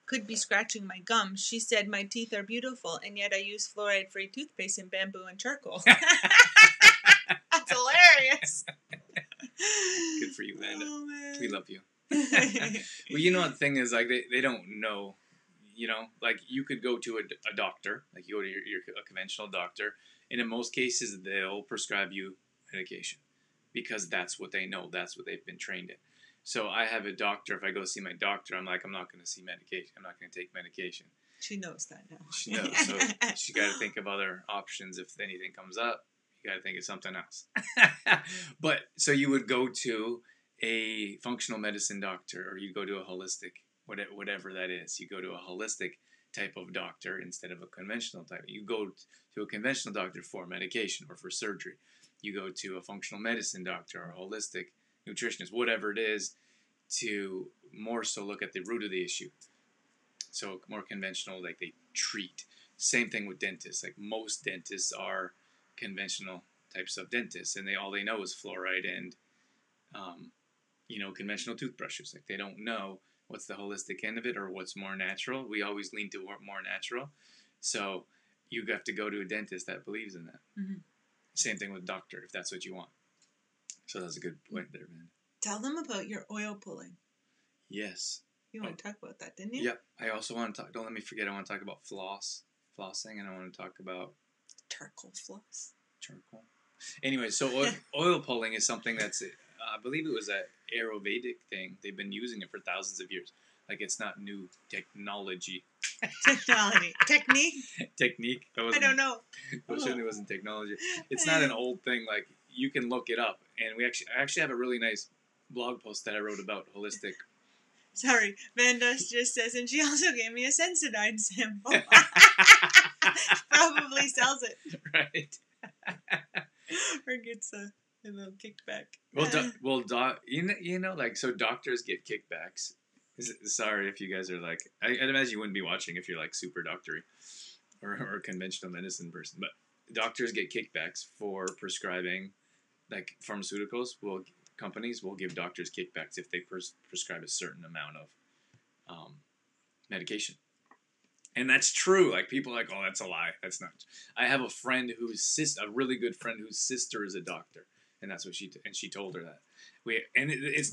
[SPEAKER 2] could be scratching my gums. She said my teeth are beautiful, and yet I use fluoride-free toothpaste and bamboo and charcoal. That's hilarious.
[SPEAKER 1] Good for you, Amanda.
[SPEAKER 2] Oh, man.
[SPEAKER 1] We love you. Well, you know, the thing is, like, they don't know, you know, like, you could go to a doctor, like, you go to a conventional doctor, and in most cases, they'll prescribe you medication because that's what they know, that's what they've been trained in. So I have a doctor, if I go see my doctor, I'm like, I'm not going to see medication, I'm not going to take medication.
[SPEAKER 2] She knows that now.
[SPEAKER 1] She knows, so she got to think of other options if anything comes up. You got to think of something else. But, so you would go to a functional medicine doctor, or you go to a holistic, whatever that is. You go to a holistic type of doctor instead of a conventional type. You go to a conventional doctor for medication or for surgery. You go to a functional medicine doctor or a holistic nutritionist, whatever it is, to more so look at the root of the issue. So more conventional, like they treat. Same thing with dentists. Like most dentists are conventional types of dentists, and all they know is fluoride and conventional toothbrushes. Like they don't know what's the holistic end of it or what's more natural. We always lean to more natural. So you have to go to a dentist that believes in that. Mm-hmm. Same thing with doctor, if that's what you want. So that's a good point there, man.
[SPEAKER 2] Tell them about your oil pulling.
[SPEAKER 1] Yes.
[SPEAKER 2] You want to talk about that, didn't you?
[SPEAKER 1] Yep. I also want to talk, don't let me forget, I want to talk about flossing, and I want to talk about
[SPEAKER 2] charcoal floss.
[SPEAKER 1] Charcoal. Anyway, so oil pulling is something that's, I believe it was an Ayurvedic thing. They've been using it for thousands of years. Like, it's not new technology.
[SPEAKER 2] Technique?
[SPEAKER 1] Technique.
[SPEAKER 2] I don't know.
[SPEAKER 1] It certainly wasn't technology. It's not an old thing. Like, you can look it up. And I actually have a really nice blog post that I wrote about holistic.
[SPEAKER 2] Sorry, Vandas just says, and she also gave me a Sensodyne sample. Probably sells it.
[SPEAKER 1] Right.
[SPEAKER 2] Or gets a little kickback.
[SPEAKER 1] Like, so doctors get kickbacks. Sorry if you guys are like, I'd imagine you wouldn't be watching if you're like super doctory or a conventional medicine person, but doctors get kickbacks for prescribing, like pharmaceuticals. Companies will give doctors kickbacks if they prescribe a certain amount of medication. And that's true. Like, people are like, oh, that's a lie. That's not. I have a friend a really good friend whose sister is a doctor. and that's what she told her that. It's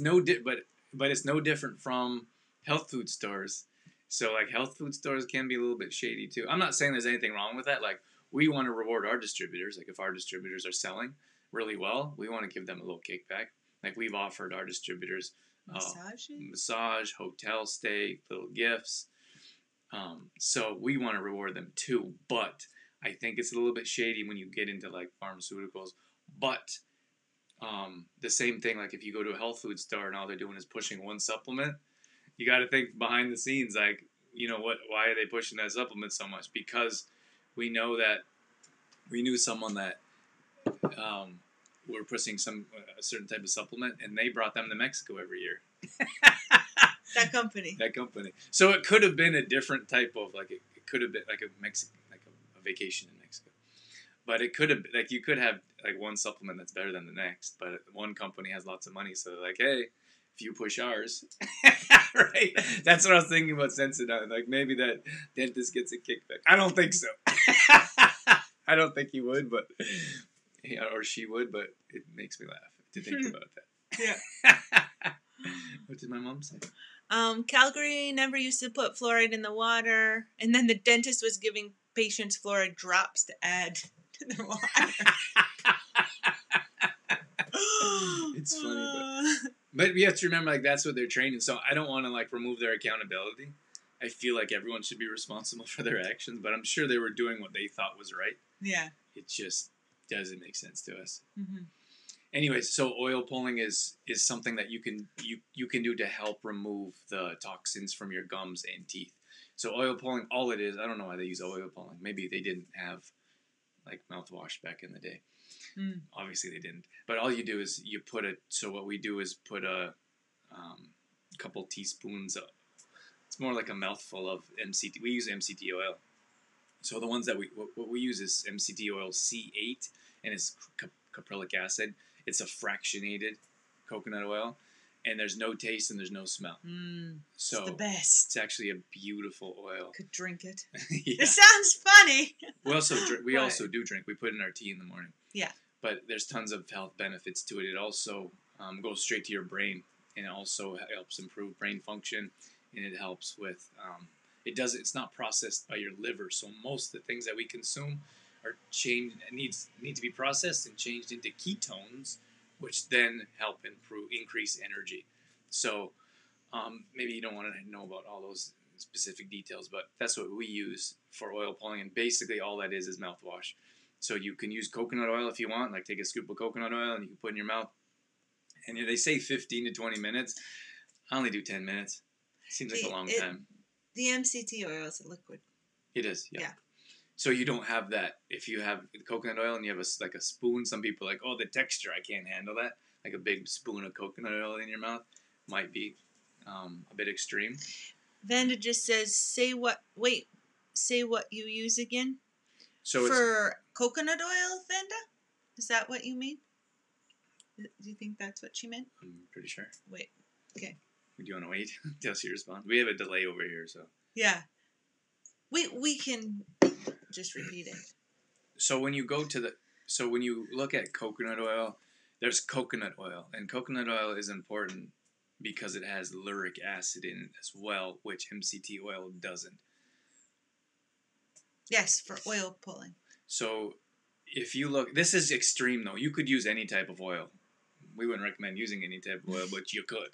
[SPEAKER 1] but it's no different from health food stores. So like health food stores can be a little bit shady too. I'm not saying there's anything wrong with that. Like we want to reward our distributors. Like if our distributors are selling really well, we want to give them a little kickback. Like we've offered our distributors massage, hotel stay, little gifts. So we want to reward them too. But I think it's a little bit shady when you get into like pharmaceuticals. But the same thing, like if you go to a health food store and all they're doing is pushing one supplement, you got to think behind the scenes, like, why are they pushing that supplement so much? Because we knew someone that were pushing a certain type of supplement, and they brought them to Mexico every year.
[SPEAKER 2] That company.
[SPEAKER 1] So it could have been a different type of, like, it could have been like a vacation in Mexico. But it could have, like, you could have, like, one supplement that's better than the next, but one company has lots of money, so they're like, hey, if you push ours, right? That's what I was thinking about Sensodyne. Like, maybe that dentist gets a kickback. I don't think so. I don't think he would, but, or she would, but it makes me laugh to think about that.
[SPEAKER 2] Yeah.
[SPEAKER 1] What did my mom say?
[SPEAKER 2] Calgary never used to put fluoride in the water, and then the dentist was giving patients fluoride drops to add to their water.
[SPEAKER 1] It's funny, but you have to remember, like, that's what they're training. So I don't want to, like, remove their accountability. I feel like everyone should be responsible for their actions, but I'm sure they were doing what they thought was right.
[SPEAKER 2] Yeah.
[SPEAKER 1] It just doesn't make sense to us.
[SPEAKER 2] Mm-hmm.
[SPEAKER 1] Anyways, so oil pulling is something that you can do to help remove the toxins from your gums and teeth. So oil pulling, all it is, I don't know why they use oil pulling. Maybe they didn't have, like, mouthwash back in the day. Obviously they didn't. But all you do is you put it. So what we do is put a couple teaspoons of, it's more like a mouthful of MCT. We use MCT oil. So the ones that what we use is MCT oil C8, and it's caprylic acid. It's a fractionated coconut oil, and there's no taste and there's no smell. So
[SPEAKER 2] it's the best.
[SPEAKER 1] It's actually a beautiful oil.
[SPEAKER 2] Could drink it.
[SPEAKER 1] Yeah.
[SPEAKER 2] It sounds funny.
[SPEAKER 1] We also do drink. We put it in our tea in the morning.
[SPEAKER 2] Yeah.
[SPEAKER 1] But there's tons of health benefits to it. It also goes straight to your brain, and it also helps improve brain function, and it helps with it's not processed by your liver. So most of the things that we consume are need to be processed and changed into ketones, which then help increase energy. So maybe you don't want to know about all those specific details, but that's what we use for oil pulling, and basically all that is mouthwash. So you can use coconut oil if you want, like take a scoop of coconut oil and you can put in your mouth. And they say 15 to 20 minutes. I only do 10 minutes. Seems like a long time.
[SPEAKER 2] The MCT oil is a liquid.
[SPEAKER 1] It is, yeah. So you don't have that. If you have coconut oil and you have a spoon, some people are like, oh, the texture, I can't handle that. Like a big spoon of coconut oil in your mouth might be a bit extreme.
[SPEAKER 2] Vanda just says, say what you use again.
[SPEAKER 1] So
[SPEAKER 2] for coconut oil, Vanda? Is that what you mean? Do you think that's what she meant?
[SPEAKER 1] I'm pretty sure.
[SPEAKER 2] Wait. Okay.
[SPEAKER 1] Do you want to wait until she responds? We have a delay over here, so.
[SPEAKER 2] Yeah. We can just repeat it.
[SPEAKER 1] So when you look at coconut oil, there's coconut oil, and coconut oil is important because it has lauric acid in it as well, which MCT oil doesn't.
[SPEAKER 2] Yes, for oil pulling. So
[SPEAKER 1] if you look, this is extreme though. You could use any type of oil. We wouldn't recommend using any type of oil, but you could.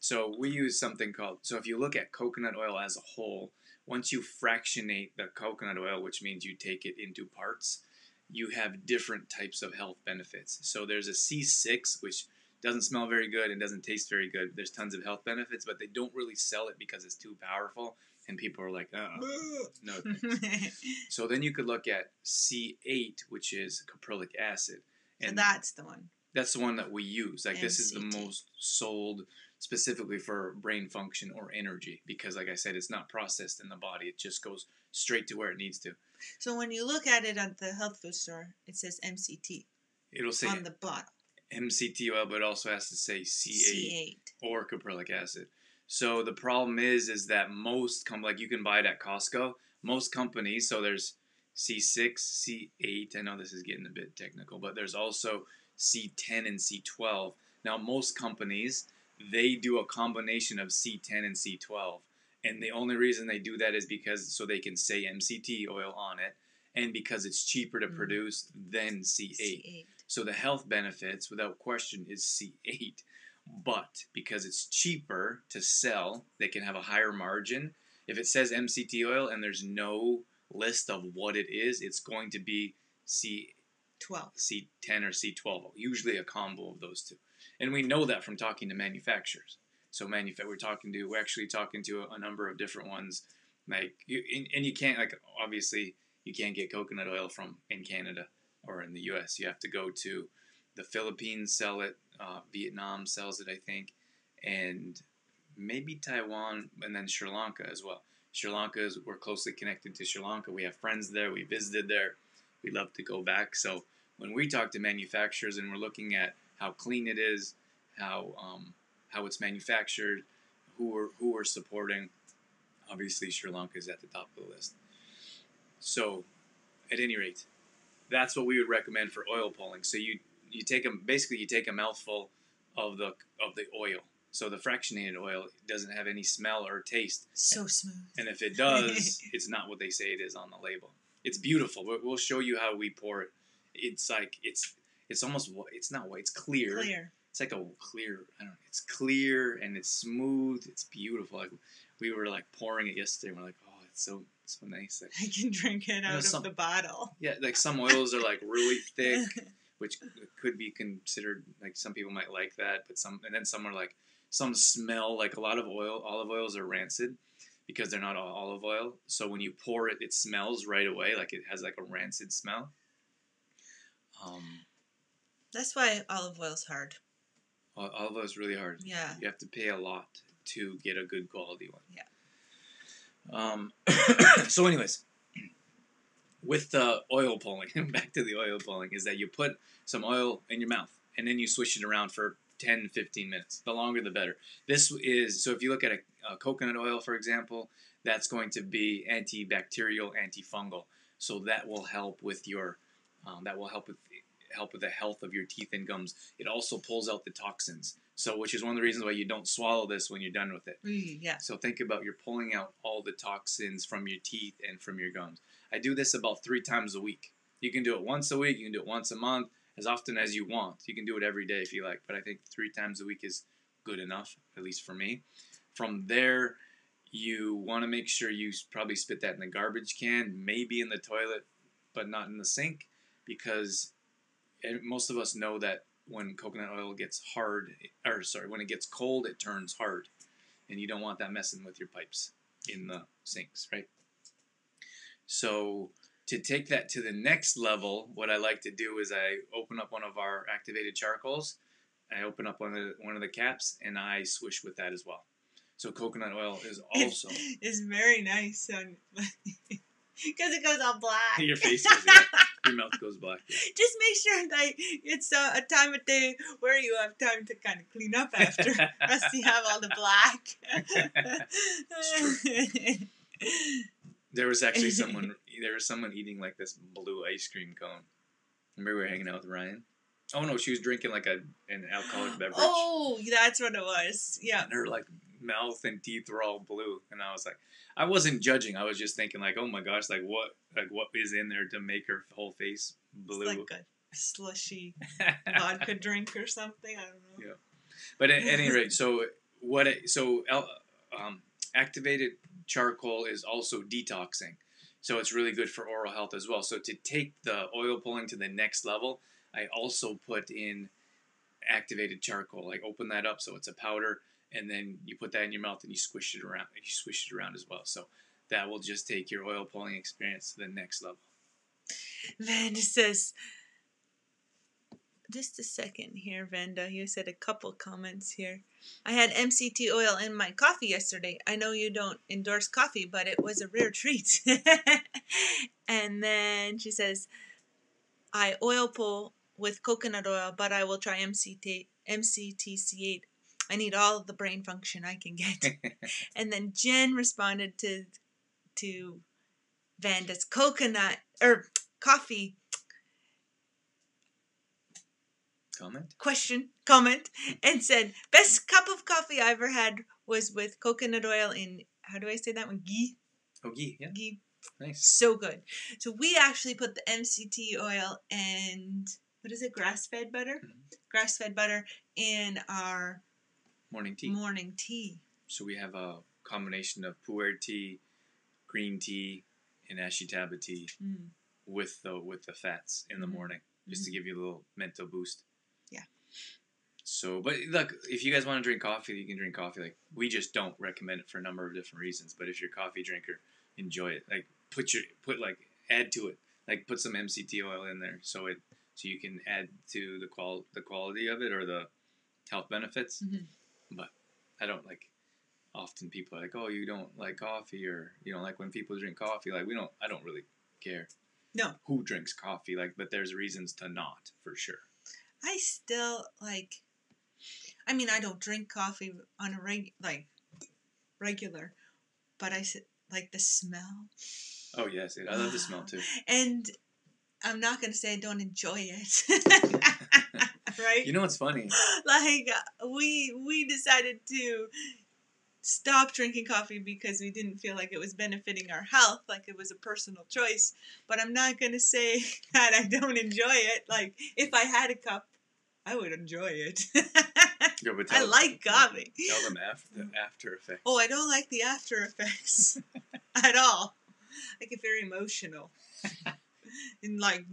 [SPEAKER 1] So we use something called, so if you look at coconut oil as a whole, once you fractionate the coconut oil, which means you take it into parts, you have different types of health benefits. So there's a C6, which doesn't smell very good and doesn't taste very good. There's tons of health benefits, but they don't really sell it because it's too powerful. And people are like, no thanks. So then you could look at C8, which is caprylic acid. And
[SPEAKER 2] so that's the one.
[SPEAKER 1] That's the one that we use. Like,
[SPEAKER 2] MCT.
[SPEAKER 1] This is the most sold specifically for brain function or energy because, like I said, it's not processed in the body. It just goes straight to where it needs to.
[SPEAKER 2] So when you look at it at the health food store, it says MCT.
[SPEAKER 1] It'll say
[SPEAKER 2] on the bottle.
[SPEAKER 1] MCT oil, but it also has to say C8 or caprylic acid. So the problem is that most like you can buy it at Costco. Most companies, so there's C6, C8. I know this is getting a bit technical, but there's also C10 and C12. Now, most companies, they do a combination of C10 and C12. And the only reason they do that is because so they can say MCT oil on it, and because it's cheaper to produce than C8. So the health benefits, without question, is C8. But because it's cheaper to sell, they can have a higher margin. If it says MCT oil and there's no list of what it is, it's going to be C10 or C12, usually a combo of those two. And we know that from talking to manufacturers. So we're actually talking to a number of different ones. And you can't, obviously, you can't get coconut oil in Canada or in the U.S. You have to go to the Philippines, sell it. Vietnam sells it, I think, and maybe Taiwan, and then Sri Lanka as well. We're closely connected to Sri Lanka. We have friends there. We visited there. We love to go back. So when we talk to manufacturers and we're looking at how clean it is, how it's manufactured, who we're supporting, obviously Sri Lanka is at the top of the list. So, at any rate, that's what we would recommend for oil pulling. So you take a mouthful of the oil. So the fractionated oil doesn't have any smell or taste.
[SPEAKER 2] So smooth.
[SPEAKER 1] And if it does, it's not what they say it is on the label. It's beautiful. We'll show you how we pour it. It's like it's almost, it's not white. It's clear. It's like a clear. I don't know. It's clear and it's smooth. It's beautiful. Like we were like pouring it yesterday. And we're like, oh, it's so nice. Like,
[SPEAKER 2] I can drink it out of the bottle.
[SPEAKER 1] Yeah, like some oils are like really thick, which could be considered, like, some people might like that, but some are like, some smell like a lot of olive oils are rancid because they're not all olive oil. So when you pour it, it smells right away, like it has like a rancid smell.
[SPEAKER 2] That's why olive oil's hard.
[SPEAKER 1] Olive oil is really hard.
[SPEAKER 2] Yeah.
[SPEAKER 1] You have to pay a lot to get a good quality one.
[SPEAKER 2] Yeah.
[SPEAKER 1] So anyways, with the oil pulling, back to the oil pulling, is that you put some oil in your mouth and then you swish it around for 10, 15 minutes. The longer, the better. So if you look at a coconut oil, for example, that's going to be antibacterial, antifungal. So that will help with the health of your teeth and gums. It also pulls out the toxins. So, which is one of the reasons why you don't swallow this when you're done with it.
[SPEAKER 2] Yeah.
[SPEAKER 1] So think about, you're pulling out all the toxins from your teeth and from your gums. I do this about 3 times a week. You can do it once a week. You can do it once a month, as often as you want. You can do it every day if you like, but I think 3 times a week is good enough, at least for me. From there, you want to make sure you probably spit that in the garbage can, maybe in the toilet, but not in the sink, because most of us know that when coconut oil gets when it gets cold, it turns hard, and you don't want that messing with your pipes in the sinks, right? So to take that to the next level, what I like to do is I open up one of our activated charcoals, I open up one of the caps, and I swish with that as well. So coconut oil is also...
[SPEAKER 2] It's very nice, because it goes all black.
[SPEAKER 1] Your face goes black. Your mouth goes black. Yeah.
[SPEAKER 2] Just make sure that it's a time of day where you have time to kind of clean up after. Else you have all the black.
[SPEAKER 1] There was actually someone eating like this blue ice cream cone. Remember we were hanging out with Ryan? Oh no, she was drinking like an alcoholic beverage.
[SPEAKER 2] Oh, that's what it was. Yeah.
[SPEAKER 1] And her like mouth and teeth were all blue, and I was like, I wasn't judging. I was just thinking like, oh my gosh, like what is in there to make her whole face blue?
[SPEAKER 2] It's like a slushy vodka drink or something. I don't know.
[SPEAKER 1] Yeah, but at any rate, activated charcoal is also detoxing, so it's really good for oral health as well. So to take the oil pulling to the next level, I also put in activated charcoal. Like open that up so it's a powder, and then you put that in your mouth and you squish it around. And you squish it around as well. So that will just take your oil pulling experience to the next level.
[SPEAKER 2] Vanda says, just a second here, Vanda. You said a couple comments here. I had MCT oil in my coffee yesterday. I know you don't endorse coffee, but it was a rare treat. And then she says, I oil pull with coconut oil, but I will try MCT-C8. I need all of the brain function I can get. And then Jen responded to Vanda's coffee. comment, and said, best cup of coffee I ever had was with coconut oil in, how do I say that one? Ghee?
[SPEAKER 1] Oh, ghee, yeah.
[SPEAKER 2] Ghee.
[SPEAKER 1] Nice.
[SPEAKER 2] So good. So we actually put the MCT oil and, what is it, grass-fed butter?
[SPEAKER 1] Mm-hmm.
[SPEAKER 2] Grass-fed butter in our
[SPEAKER 1] morning tea. So we have a combination of pu'er tea, green tea, and ashitaba tea with the fats in the morning, just to give you a little mental boost.
[SPEAKER 2] Yeah.
[SPEAKER 1] So, but look, if you guys want to drink coffee, you can drink coffee. Like, we just don't recommend it for a number of different reasons. But if you're a coffee drinker, enjoy it. Like, add to it. Like, put some MCT oil in there so you can add to the quality of it or the health benefits. But I don't like. Often people are like, oh, you don't like coffee, or you don't like when people drink coffee. Like, I don't really care.
[SPEAKER 2] No.
[SPEAKER 1] Who drinks coffee? Like, but there's reasons to not, for sure.
[SPEAKER 2] I still like. I mean, I don't drink coffee on a regular, but I like the smell.
[SPEAKER 1] Oh yes, I love the smell too.
[SPEAKER 2] And I'm not gonna say I don't enjoy it. Right?
[SPEAKER 1] You know what's funny?
[SPEAKER 2] Like we decided to stop drinking coffee because we didn't feel like it was benefiting our health, like it was a personal choice. But I'm not going to say that I don't enjoy it. Like, if I had a cup, I would enjoy it. I like coffee.
[SPEAKER 1] Tell them the after effects.
[SPEAKER 2] Oh, I don't like the after effects at all. I get very emotional. And, like,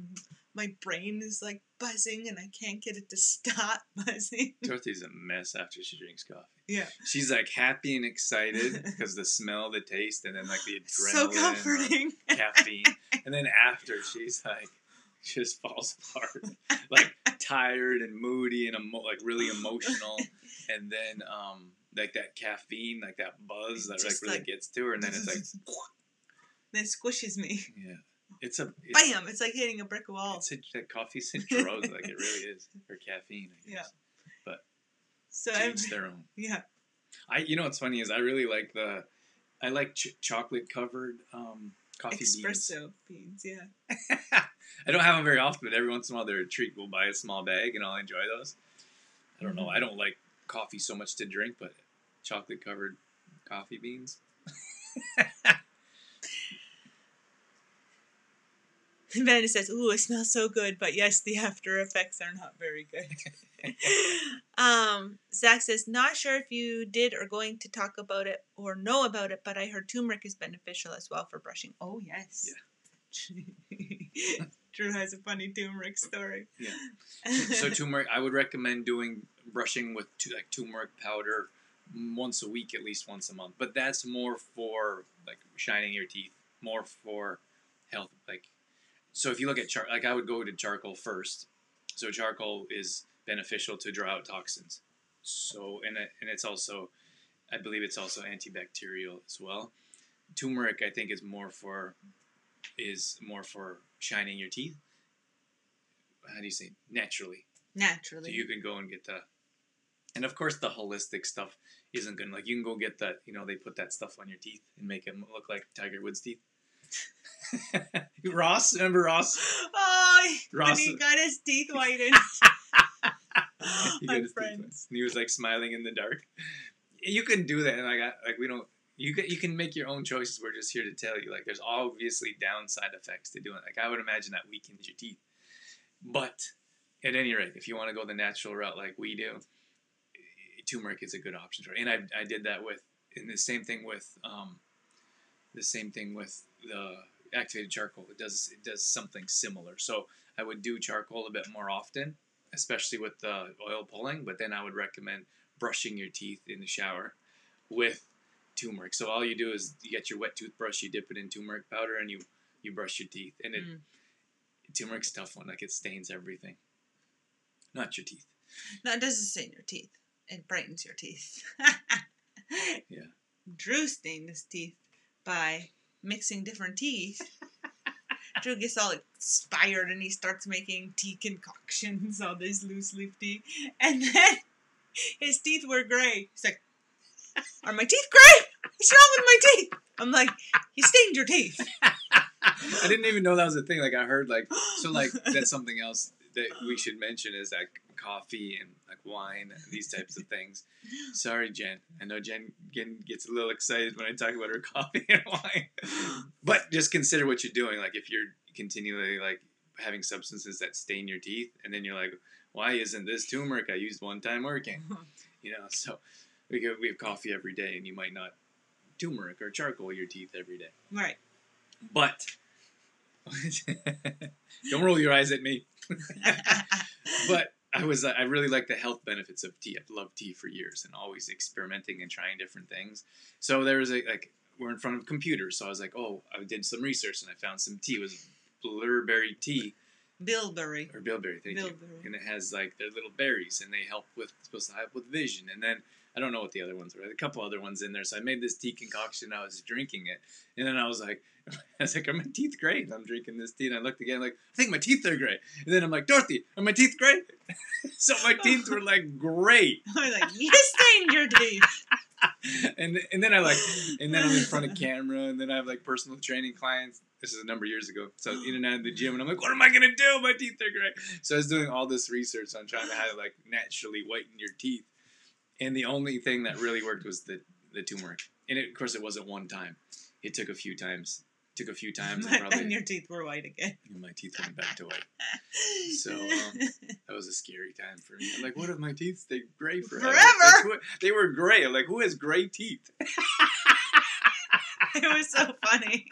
[SPEAKER 2] my brain is, like, buzzing, and I can't get it to stop buzzing.
[SPEAKER 1] Dorothy's a mess after she drinks coffee.
[SPEAKER 2] Yeah.
[SPEAKER 1] She's, like, happy and excited because the smell, the taste, and then, like, the adrenaline.
[SPEAKER 2] So comforting.
[SPEAKER 1] Caffeine. And then after, she's, like, she just falls apart. Like, tired and moody and, like, really emotional. And then, like, that caffeine, like, that buzz that, like, really gets to her. And then it's, like...
[SPEAKER 2] Then it squishes me.
[SPEAKER 1] Yeah.
[SPEAKER 2] Bam! It's like hitting a brick wall.
[SPEAKER 1] That coffee's a drug, like it really is, or caffeine, I guess. Yeah. But
[SPEAKER 2] so
[SPEAKER 1] to each their own.
[SPEAKER 2] Yeah.
[SPEAKER 1] You know what's funny is I really like chocolate covered coffee
[SPEAKER 2] espresso beans. Yeah.
[SPEAKER 1] I don't have them very often, but every once in a while they're a treat. We'll buy a small bag and I'll enjoy those. I don't know. I don't like coffee so much to drink, but chocolate covered coffee beans.
[SPEAKER 2] Vanna says, ooh, it smells so good, but yes, the after effects are not very good. Zach says, not sure if you did or going to talk about it or know about it, but I heard turmeric is beneficial as well for brushing. Oh, yes. Yeah. Drew has a funny turmeric story.
[SPEAKER 1] Yeah. So turmeric, I would recommend brushing with turmeric powder once a week, at least once a month. But that's more for like shining your teeth, more for health, like. So if you look at I would go to charcoal first. So charcoal is beneficial to draw out toxins. So and it's also, I believe it's also antibacterial as well. Turmeric, I think, is more for shining your teeth. How do you say naturally?
[SPEAKER 2] Naturally.
[SPEAKER 1] So you can go and get and of course the holistic stuff isn't good. Like you can go get that. They put that stuff on your teeth and make them look like Tiger Woods' teeth. Ross, remember Ross?
[SPEAKER 2] Oh,
[SPEAKER 1] Ross,
[SPEAKER 2] when he got his teeth whitened.
[SPEAKER 1] He got his teeth whitened. And he was like smiling in the dark. You can do that, and we don't. You can make your own choices. We're just here to tell you, like, there's obviously downside effects to doing it. Like, I would imagine that weakens your teeth. But at any rate, if you want to go the natural route like we do, turmeric is a good option for it. And I did that the same thing with the activated charcoal. It does something similar. So I would do charcoal a bit more often, especially with the oil pulling. But then I would recommend brushing your teeth in the shower with turmeric. So all you do is you get your wet toothbrush, you dip it in turmeric powder, and you brush your teeth. And turmeric's a tough one. Like, it stains everything, not your teeth.
[SPEAKER 2] No, it doesn't stain your teeth. It brightens your teeth.
[SPEAKER 1] Yeah.
[SPEAKER 2] Drew stained his teeth by mixing different teas. Drew gets all inspired and he starts making tea concoctions, all this loose leaf tea. And then his teeth were gray. He's like, are my teeth gray? What's wrong with my teeth? I'm like, you stained your teeth.
[SPEAKER 1] I didn't even know that was a thing. Like, I heard, that's something else that we should mention is that coffee and like wine, these types of things. Sorry, Jen. I know Jen gets a little excited when I talk about her coffee and wine. But just consider what you're doing. Like if you're continually like having substances that stain your teeth, and then you're like, why isn't this turmeric I used one time working? So we have coffee every day, and you might not turmeric or charcoal your teeth every day.
[SPEAKER 2] Right.
[SPEAKER 1] But don't roll your eyes at me. But I really like the health benefits of tea. I've loved tea for years and always experimenting and trying different things. So there was we're in front of computers, so I was like, oh, I did some research and I found some tea. It was bilberry tea.
[SPEAKER 2] Bilberry.
[SPEAKER 1] Or bilberry, thank you. And it has like their little berries, and they supposed to help with vision. And then I don't know what the other ones were. A couple other ones in there. So I made this tea concoction. I was drinking it, and then I was like, are my teeth gray? And I'm drinking this tea, and I looked again, like, I think my teeth are gray. And then I'm like, Dorothy, are my teeth gray? So my teeth were like great.
[SPEAKER 2] I was like, you stained your teeth.
[SPEAKER 1] and then I'm in front of camera, and then I have like personal training clients. This is a number of years ago. So I was in and out of the gym, and I'm like, what am I gonna do? My teeth are gray. So I was doing all this research on trying to how to like naturally whiten your teeth. And the only thing that really worked was the turmeric. And of course, it wasn't one time. It took a few times.
[SPEAKER 2] And your teeth were white again.
[SPEAKER 1] And my teeth went back to white. So that was a scary time for me. I'm like, what if my teeth stay gray forever? They were gray. I'm like, who has gray teeth?
[SPEAKER 2] It was so funny.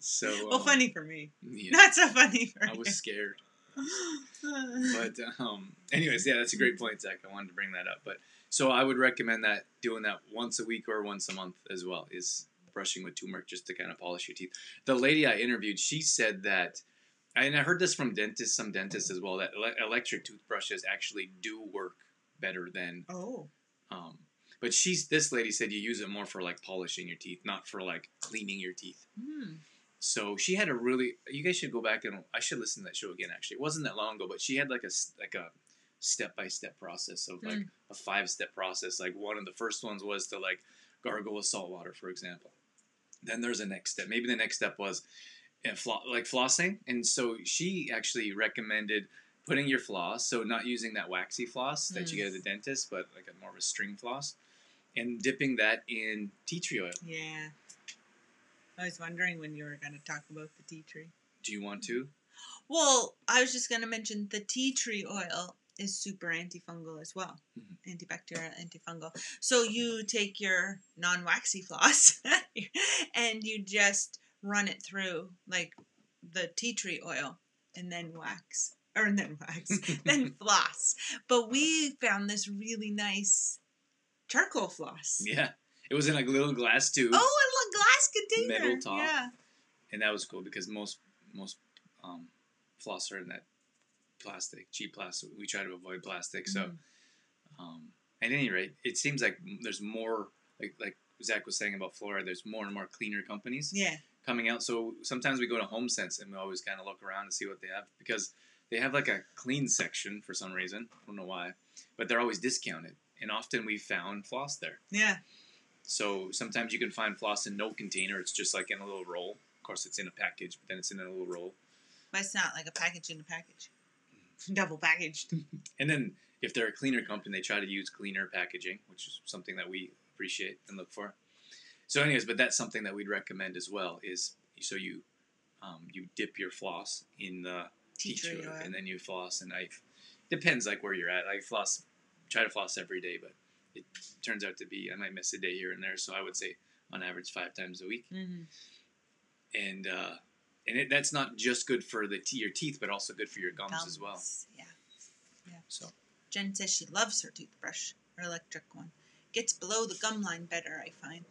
[SPEAKER 1] So
[SPEAKER 2] funny for me.
[SPEAKER 1] Yeah,
[SPEAKER 2] not so funny for you.
[SPEAKER 1] I was scared. But anyways, yeah, that's a great point, Zach. I wanted to bring that up. But so I would recommend doing that once a week or once a month as well, is brushing with turmeric just to kind of polish your teeth. The lady I interviewed, she said that, and I heard this from some dentists as well, that electric toothbrushes actually do work better than.
[SPEAKER 2] Oh.
[SPEAKER 1] But this lady said you use it more for like polishing your teeth, not for like cleaning your teeth.
[SPEAKER 2] Mm.
[SPEAKER 1] So she had you guys should go back and I should listen to that show again. Actually, it wasn't that long ago, but she had like a step-by-step process of like a 5-step process. Like one of the first ones was to like gargle with salt water, for example. Then there's a next step. Maybe the next step was like flossing. And so she actually recommended putting your floss, so not using that waxy floss that you get at the dentist, but like more of a string floss, and dipping that in tea tree oil.
[SPEAKER 2] Yeah. I was wondering when you were going to talk about the tea tree.
[SPEAKER 1] Do you want to?
[SPEAKER 2] Well, I was just going to mention the tea tree oil is super antifungal as well. Mm-hmm. Antibacterial, antifungal. So you take your non-waxy floss and you just run it through like the tea tree oil and then then floss. But we found this really nice charcoal floss.
[SPEAKER 1] Yeah. It was in like a little glass tube.
[SPEAKER 2] Oh, a little glass container.
[SPEAKER 1] Metal top.
[SPEAKER 2] Yeah.
[SPEAKER 1] And that was cool because most floss are in that cheap plastic. We try to avoid plastic. So, at any rate, it seems like there's more, like Zach was saying about fluoride, there's more and more cleaner companies coming out. So sometimes we go to HomeSense and we always kind of look around and see what they have, because they have like a clean section for some reason. I don't know why, but they're always discounted. And often we found floss there.
[SPEAKER 2] Yeah.
[SPEAKER 1] So sometimes you can find floss in no container. It's just like in a little roll. Of course, it's in a package, but then it's in a little roll.
[SPEAKER 2] But it's not like a package in a package. Double packaged.
[SPEAKER 1] And then if they're a cleaner company, they try to use cleaner packaging, which is something that we appreciate and look for. So anyways, but that's something that we'd recommend as well, is so you dip your floss in the tea tree oil, and then you floss. And depends like where you're at. I try to floss every day, but it turns out to be, I might miss a day here and there. So I would say on average 5 times a week. Mm-hmm. And that's not just good for your teeth, but also good for your gums as well.
[SPEAKER 2] Yeah.
[SPEAKER 1] So
[SPEAKER 2] Jen says she loves her toothbrush, her electric one. Gets below the gum line better, I find.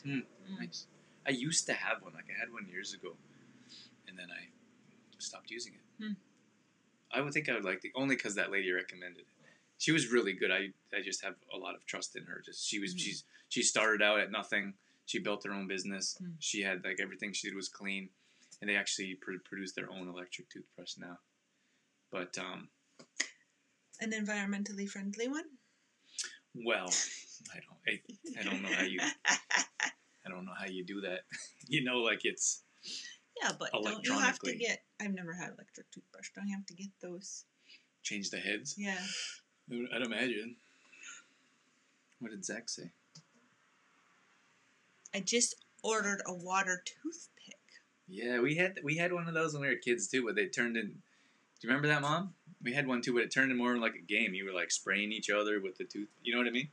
[SPEAKER 1] Nice. I used to have one. Like I had one years ago, and then I stopped using it. I would think I would like it, only because that lady recommended it. She was really good. I just have a lot of trust in her. She started out at nothing. She built her own business. She had like everything she did was clean, and they actually produce their own electric toothbrush now. But
[SPEAKER 2] an environmentally friendly one.
[SPEAKER 1] Well, I don't know how you I don't know how you do that. Like it's
[SPEAKER 2] but don't you have to get? I've never had electric toothbrush. Don't you have to get those
[SPEAKER 1] change the heads.
[SPEAKER 2] Yeah.
[SPEAKER 1] I'd imagine. What did Zach say?
[SPEAKER 2] I just ordered a water toothpick.
[SPEAKER 1] Yeah, we had one of those when we were kids too, but they turned in. Do you remember that, Mom? We had one too, but it turned in more like a game. You were like spraying each other with the tooth. You know what I mean?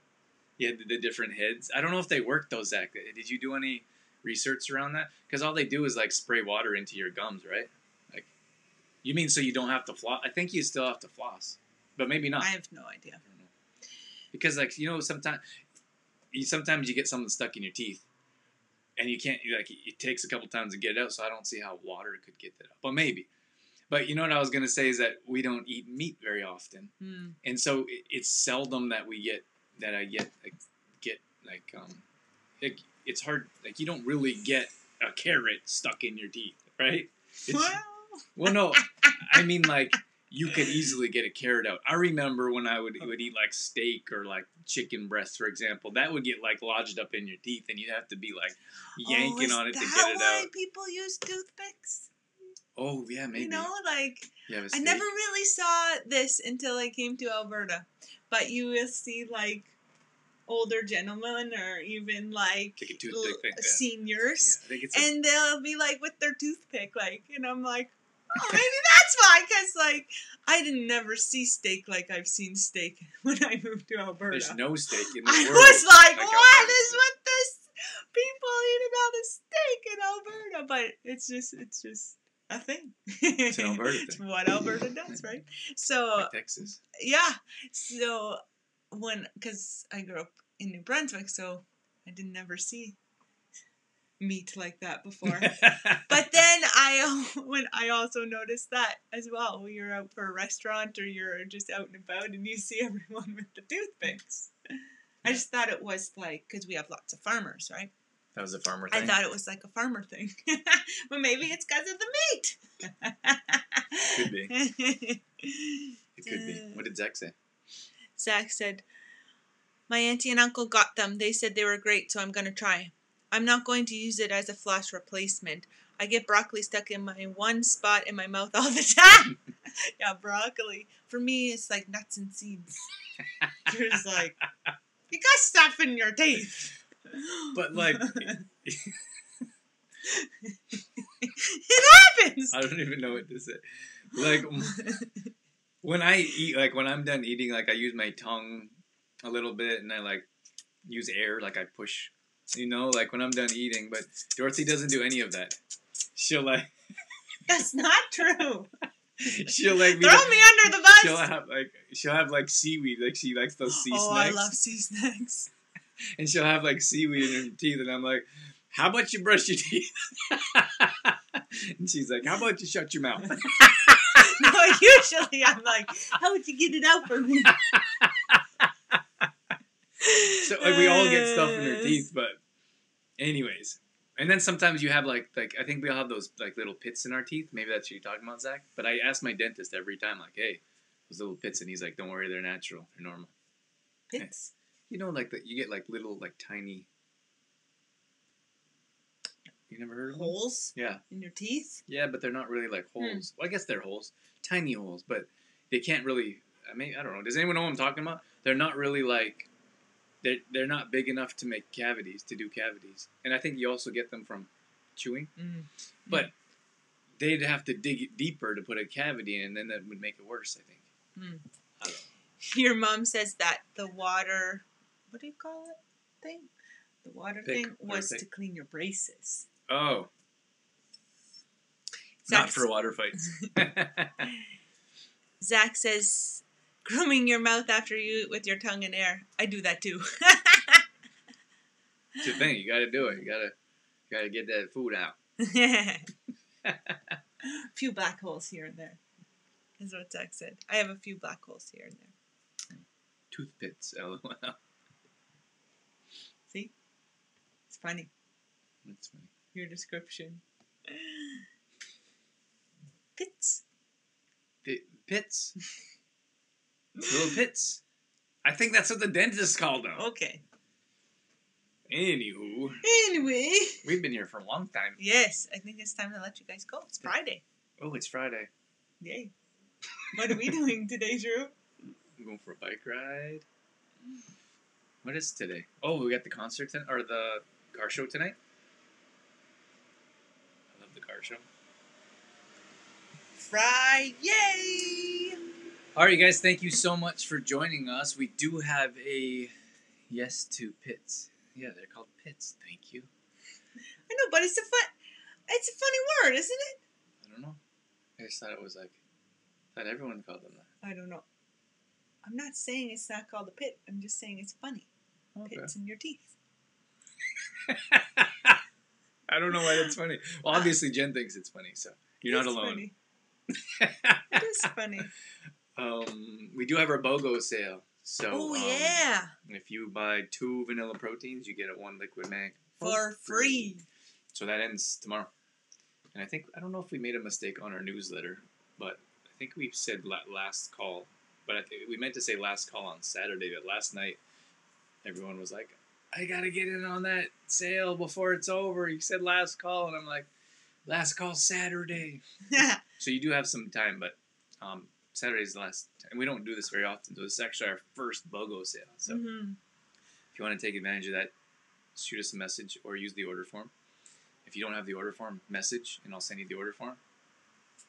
[SPEAKER 1] You had the different heads. I don't know if they worked those, Zach. Did you do any research around that? Because all they do is like spray water into your gums, right? Like, you mean so you don't have to floss? I think you still have to floss, but maybe not.
[SPEAKER 2] I have no idea.
[SPEAKER 1] I don't know. Because sometimes you get something stuck in your teeth, and you can't. Like, it takes a couple times to get it out. So I don't see how water could get that out. But maybe. But you know what I was gonna say is that we don't eat meat very often, and so it's seldom that I get it's hard. Like, you don't really get a carrot stuck in your teeth, right? Well, no, I mean, like, you could easily get a carrot out. I remember when I would eat like steak or like chicken breast, for example, that would get like lodged up in your teeth, and you'd have to be like yanking on it to get it out.
[SPEAKER 2] Is that why people use toothpicks?
[SPEAKER 1] Oh yeah, maybe.
[SPEAKER 2] You know, like,
[SPEAKER 1] I
[SPEAKER 2] never really saw this until I came to Alberta, but you will see like older gentlemen or even like seniors, and they'll be like with their toothpick, like, and I'm like, oh, maybe that's why, because like I didn't never see steak like I've seen steak when I moved to Alberta.
[SPEAKER 1] There's no steak in the
[SPEAKER 2] world.
[SPEAKER 1] I
[SPEAKER 2] was like what is with this? People eating all this steak in Alberta, but it's just a thing.
[SPEAKER 1] It's an Alberta thing.
[SPEAKER 2] It's what Alberta does, right? So
[SPEAKER 1] like Texas.
[SPEAKER 2] Yeah. So because I grew up in New Brunswick, so I didn't ever see meat like that before. But then I also noticed that as well. When you're out for a restaurant or you're just out and about and you see everyone with the toothpicks. I just thought it was like, because we have lots of farmers, right?
[SPEAKER 1] That was a farmer thing?
[SPEAKER 2] I thought it was like a farmer thing. But maybe it's because of the meat.
[SPEAKER 1] Could be. It could be. What did Zach say?
[SPEAKER 2] Zach said, my auntie and uncle got them. They said they were great, so I'm going to try. I'm not going to use it as a floss replacement. I get broccoli stuck in my one spot in my mouth all the time. Yeah, broccoli. For me, it's like nuts and seeds. You're just like, you got stuff in your teeth.
[SPEAKER 1] But like,
[SPEAKER 2] it happens.
[SPEAKER 1] I don't even know what to say. Like, when I eat, like when I'm done eating, like I use my tongue a little bit, and I like use air, like I push, like when I'm done eating. But Dorothy doesn't do any of that. She'll like.
[SPEAKER 2] That's not true.
[SPEAKER 1] She'll like
[SPEAKER 2] throw me under the bus.
[SPEAKER 1] She'll have like seaweed, like she likes those sea snacks.
[SPEAKER 2] Oh, I love sea snacks.
[SPEAKER 1] And she'll have like seaweed in her teeth, and I'm like, how about you brush your teeth? And she's like, how about you shut your mouth?
[SPEAKER 2] No, usually I'm like, how would you get it out for me?
[SPEAKER 1] So like we all get stuff in our teeth, but anyways. And then sometimes you have like I think we all have those like little pits in our teeth. Maybe that's what you're talking about, Zach. But I ask my dentist every time, like, hey, those little pits, and he's like, don't worry, they're natural, they're normal.
[SPEAKER 2] Pits?
[SPEAKER 1] Like you get like little like tiny. You never heard of
[SPEAKER 2] holes?
[SPEAKER 1] Yeah.
[SPEAKER 2] In your teeth?
[SPEAKER 1] Yeah, but they're not really like holes. Well, I guess they're holes, tiny holes, but they can't really. I mean, I don't know. Does anyone know what I'm talking about? They're not really like. They're not big enough to make cavities, to do cavities. And I think you also get them from chewing. Mm-hmm. But they'd have to dig deeper to put a cavity in, and then that would make it worse, I think. Mm. I don't know.
[SPEAKER 2] Your mom says that the water, what do you call it thing? The water thing was to clean your braces.
[SPEAKER 1] Oh. Not for water fights.
[SPEAKER 2] Zach says, grooming your mouth after you eat with your tongue in air. I do that too.
[SPEAKER 1] It's your thing. You got to do it. You got to get that food out.
[SPEAKER 2] A few black holes here and there, is what Zach said. I have a few black holes here and there.
[SPEAKER 1] Tooth pits, lol.
[SPEAKER 2] See? It's funny.
[SPEAKER 1] That's funny.
[SPEAKER 2] Your description. Pits.
[SPEAKER 1] Pits? Little pits. I think that's what the dentist called them.
[SPEAKER 2] Okay.
[SPEAKER 1] Anywho.
[SPEAKER 2] Anyway.
[SPEAKER 1] We've been here for a long time.
[SPEAKER 2] Yes. I think it's time to let you guys go. It's Friday.
[SPEAKER 1] Oh, it's Friday.
[SPEAKER 2] Yay. What are we doing today, Drew?
[SPEAKER 1] I'm going for a bike ride. What is today? Oh, we got the concert or the car show tonight. I love the car show.
[SPEAKER 2] Friday!
[SPEAKER 1] All right, you guys, thank you so much for joining us. We do have a yes to pits. Yeah, they're called pits. Thank you.
[SPEAKER 2] I know, but it's a funny word, isn't it?
[SPEAKER 1] I don't know. I just thought it was like, I thought everyone called them that.
[SPEAKER 2] I don't know. I'm not saying it's not called a pit. I'm just saying it's funny.
[SPEAKER 1] Okay.
[SPEAKER 2] Pits in your teeth.
[SPEAKER 1] I don't know why that's funny. Well, obviously Jen thinks it's funny, so you're not alone.
[SPEAKER 2] Funny. It is funny.
[SPEAKER 1] We do have our BOGO sale. So,
[SPEAKER 2] yeah.
[SPEAKER 1] If you buy 2 vanilla proteins, you get 1 liquid mag
[SPEAKER 2] For free.
[SPEAKER 1] So that ends tomorrow. And I don't know if we made a mistake on our newsletter, but I think we said last call. But we meant to say last call on Saturday. But last night, everyone was like, I got to get in on that sale before it's over. You said last call. And I'm like, last call Saturday. So you do have some time, but Saturday's the last time. We don't do this very often. So this is actually our first BOGO sale. So if you want to take advantage of that, shoot us a message or use the order form. If you don't have the order form, message, and I'll send you the order form.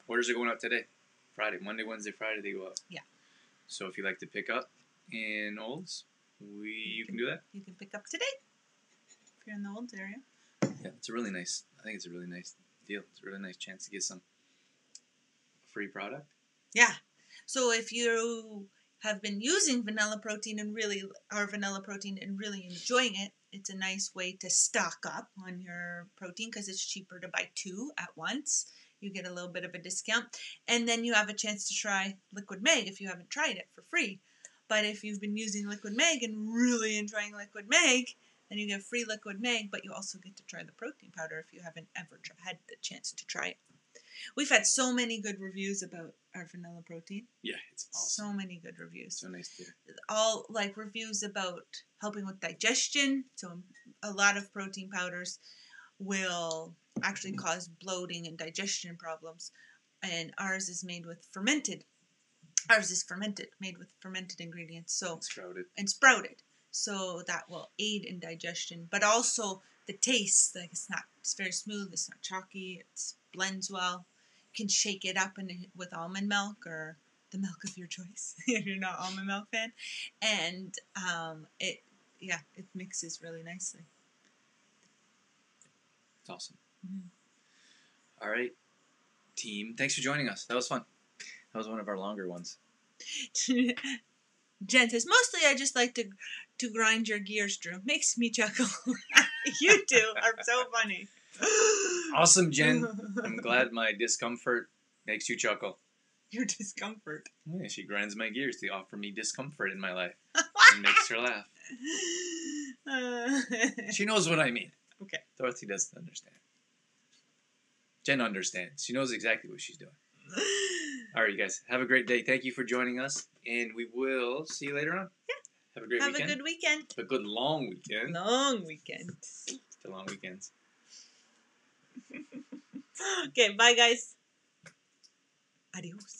[SPEAKER 1] Orders are going out today. Friday. Monday, Wednesday, Friday, they go out.
[SPEAKER 2] Yeah.
[SPEAKER 1] So if you like to pick up in Olds, you can do that.
[SPEAKER 2] You can pick up today if you're in the Olds area.
[SPEAKER 1] Yeah, it's a really nice, I think it's a really nice deal. It's a really nice chance to get some free product.
[SPEAKER 2] Yeah. So if you have been using vanilla protein and really enjoying it, it's a nice way to stock up on your protein because it's cheaper to buy 2 at once. You get a little bit of a discount. And then you have a chance to try Liquid Meg if you haven't tried it for free. But if you've been using Liquid Meg and really enjoying Liquid Meg, then you get free Liquid Meg, but you also get to try the protein powder if you haven't ever had the chance to try it. We've had so many good reviews about our vanilla protein.
[SPEAKER 1] Yeah, it's awesome.
[SPEAKER 2] So many good reviews.
[SPEAKER 1] So nice to hear.
[SPEAKER 2] All like reviews about helping with digestion. So a lot of protein powders will actually cause bloating and digestion problems. And ours is made with fermented. Ours is fermented, made with fermented ingredients. So and sprouted. So that will aid in digestion, but also the taste. Like it's very smooth. It's not chalky. It blends well. You can shake it up with almond milk or the milk of your choice if you're not almond milk fan, and it mixes really nicely.
[SPEAKER 1] It's awesome. Mm-hmm. All right, team. Thanks for joining us. That was fun. That was one of our longer ones.
[SPEAKER 2] Jen says, mostly I just like to grind your gears, Drew. Makes me chuckle. You two are so funny.
[SPEAKER 1] Awesome, Jen. I'm glad my discomfort makes you chuckle.
[SPEAKER 2] Your discomfort?
[SPEAKER 1] Yeah, she grinds my gears to offer me discomfort in my life. And makes her laugh. She knows what I mean.
[SPEAKER 2] Okay.
[SPEAKER 1] Dorothy doesn't understand. Jen understands. She knows exactly what she's doing. All right, you guys. Have a great day. Thank you for joining us. And we will see you later on. Yeah. Have a great weekend.
[SPEAKER 2] Have a good weekend.
[SPEAKER 1] A good long weekend.
[SPEAKER 2] Long weekend.
[SPEAKER 1] The long weekends.
[SPEAKER 2] Okay, bye, guys. Adios.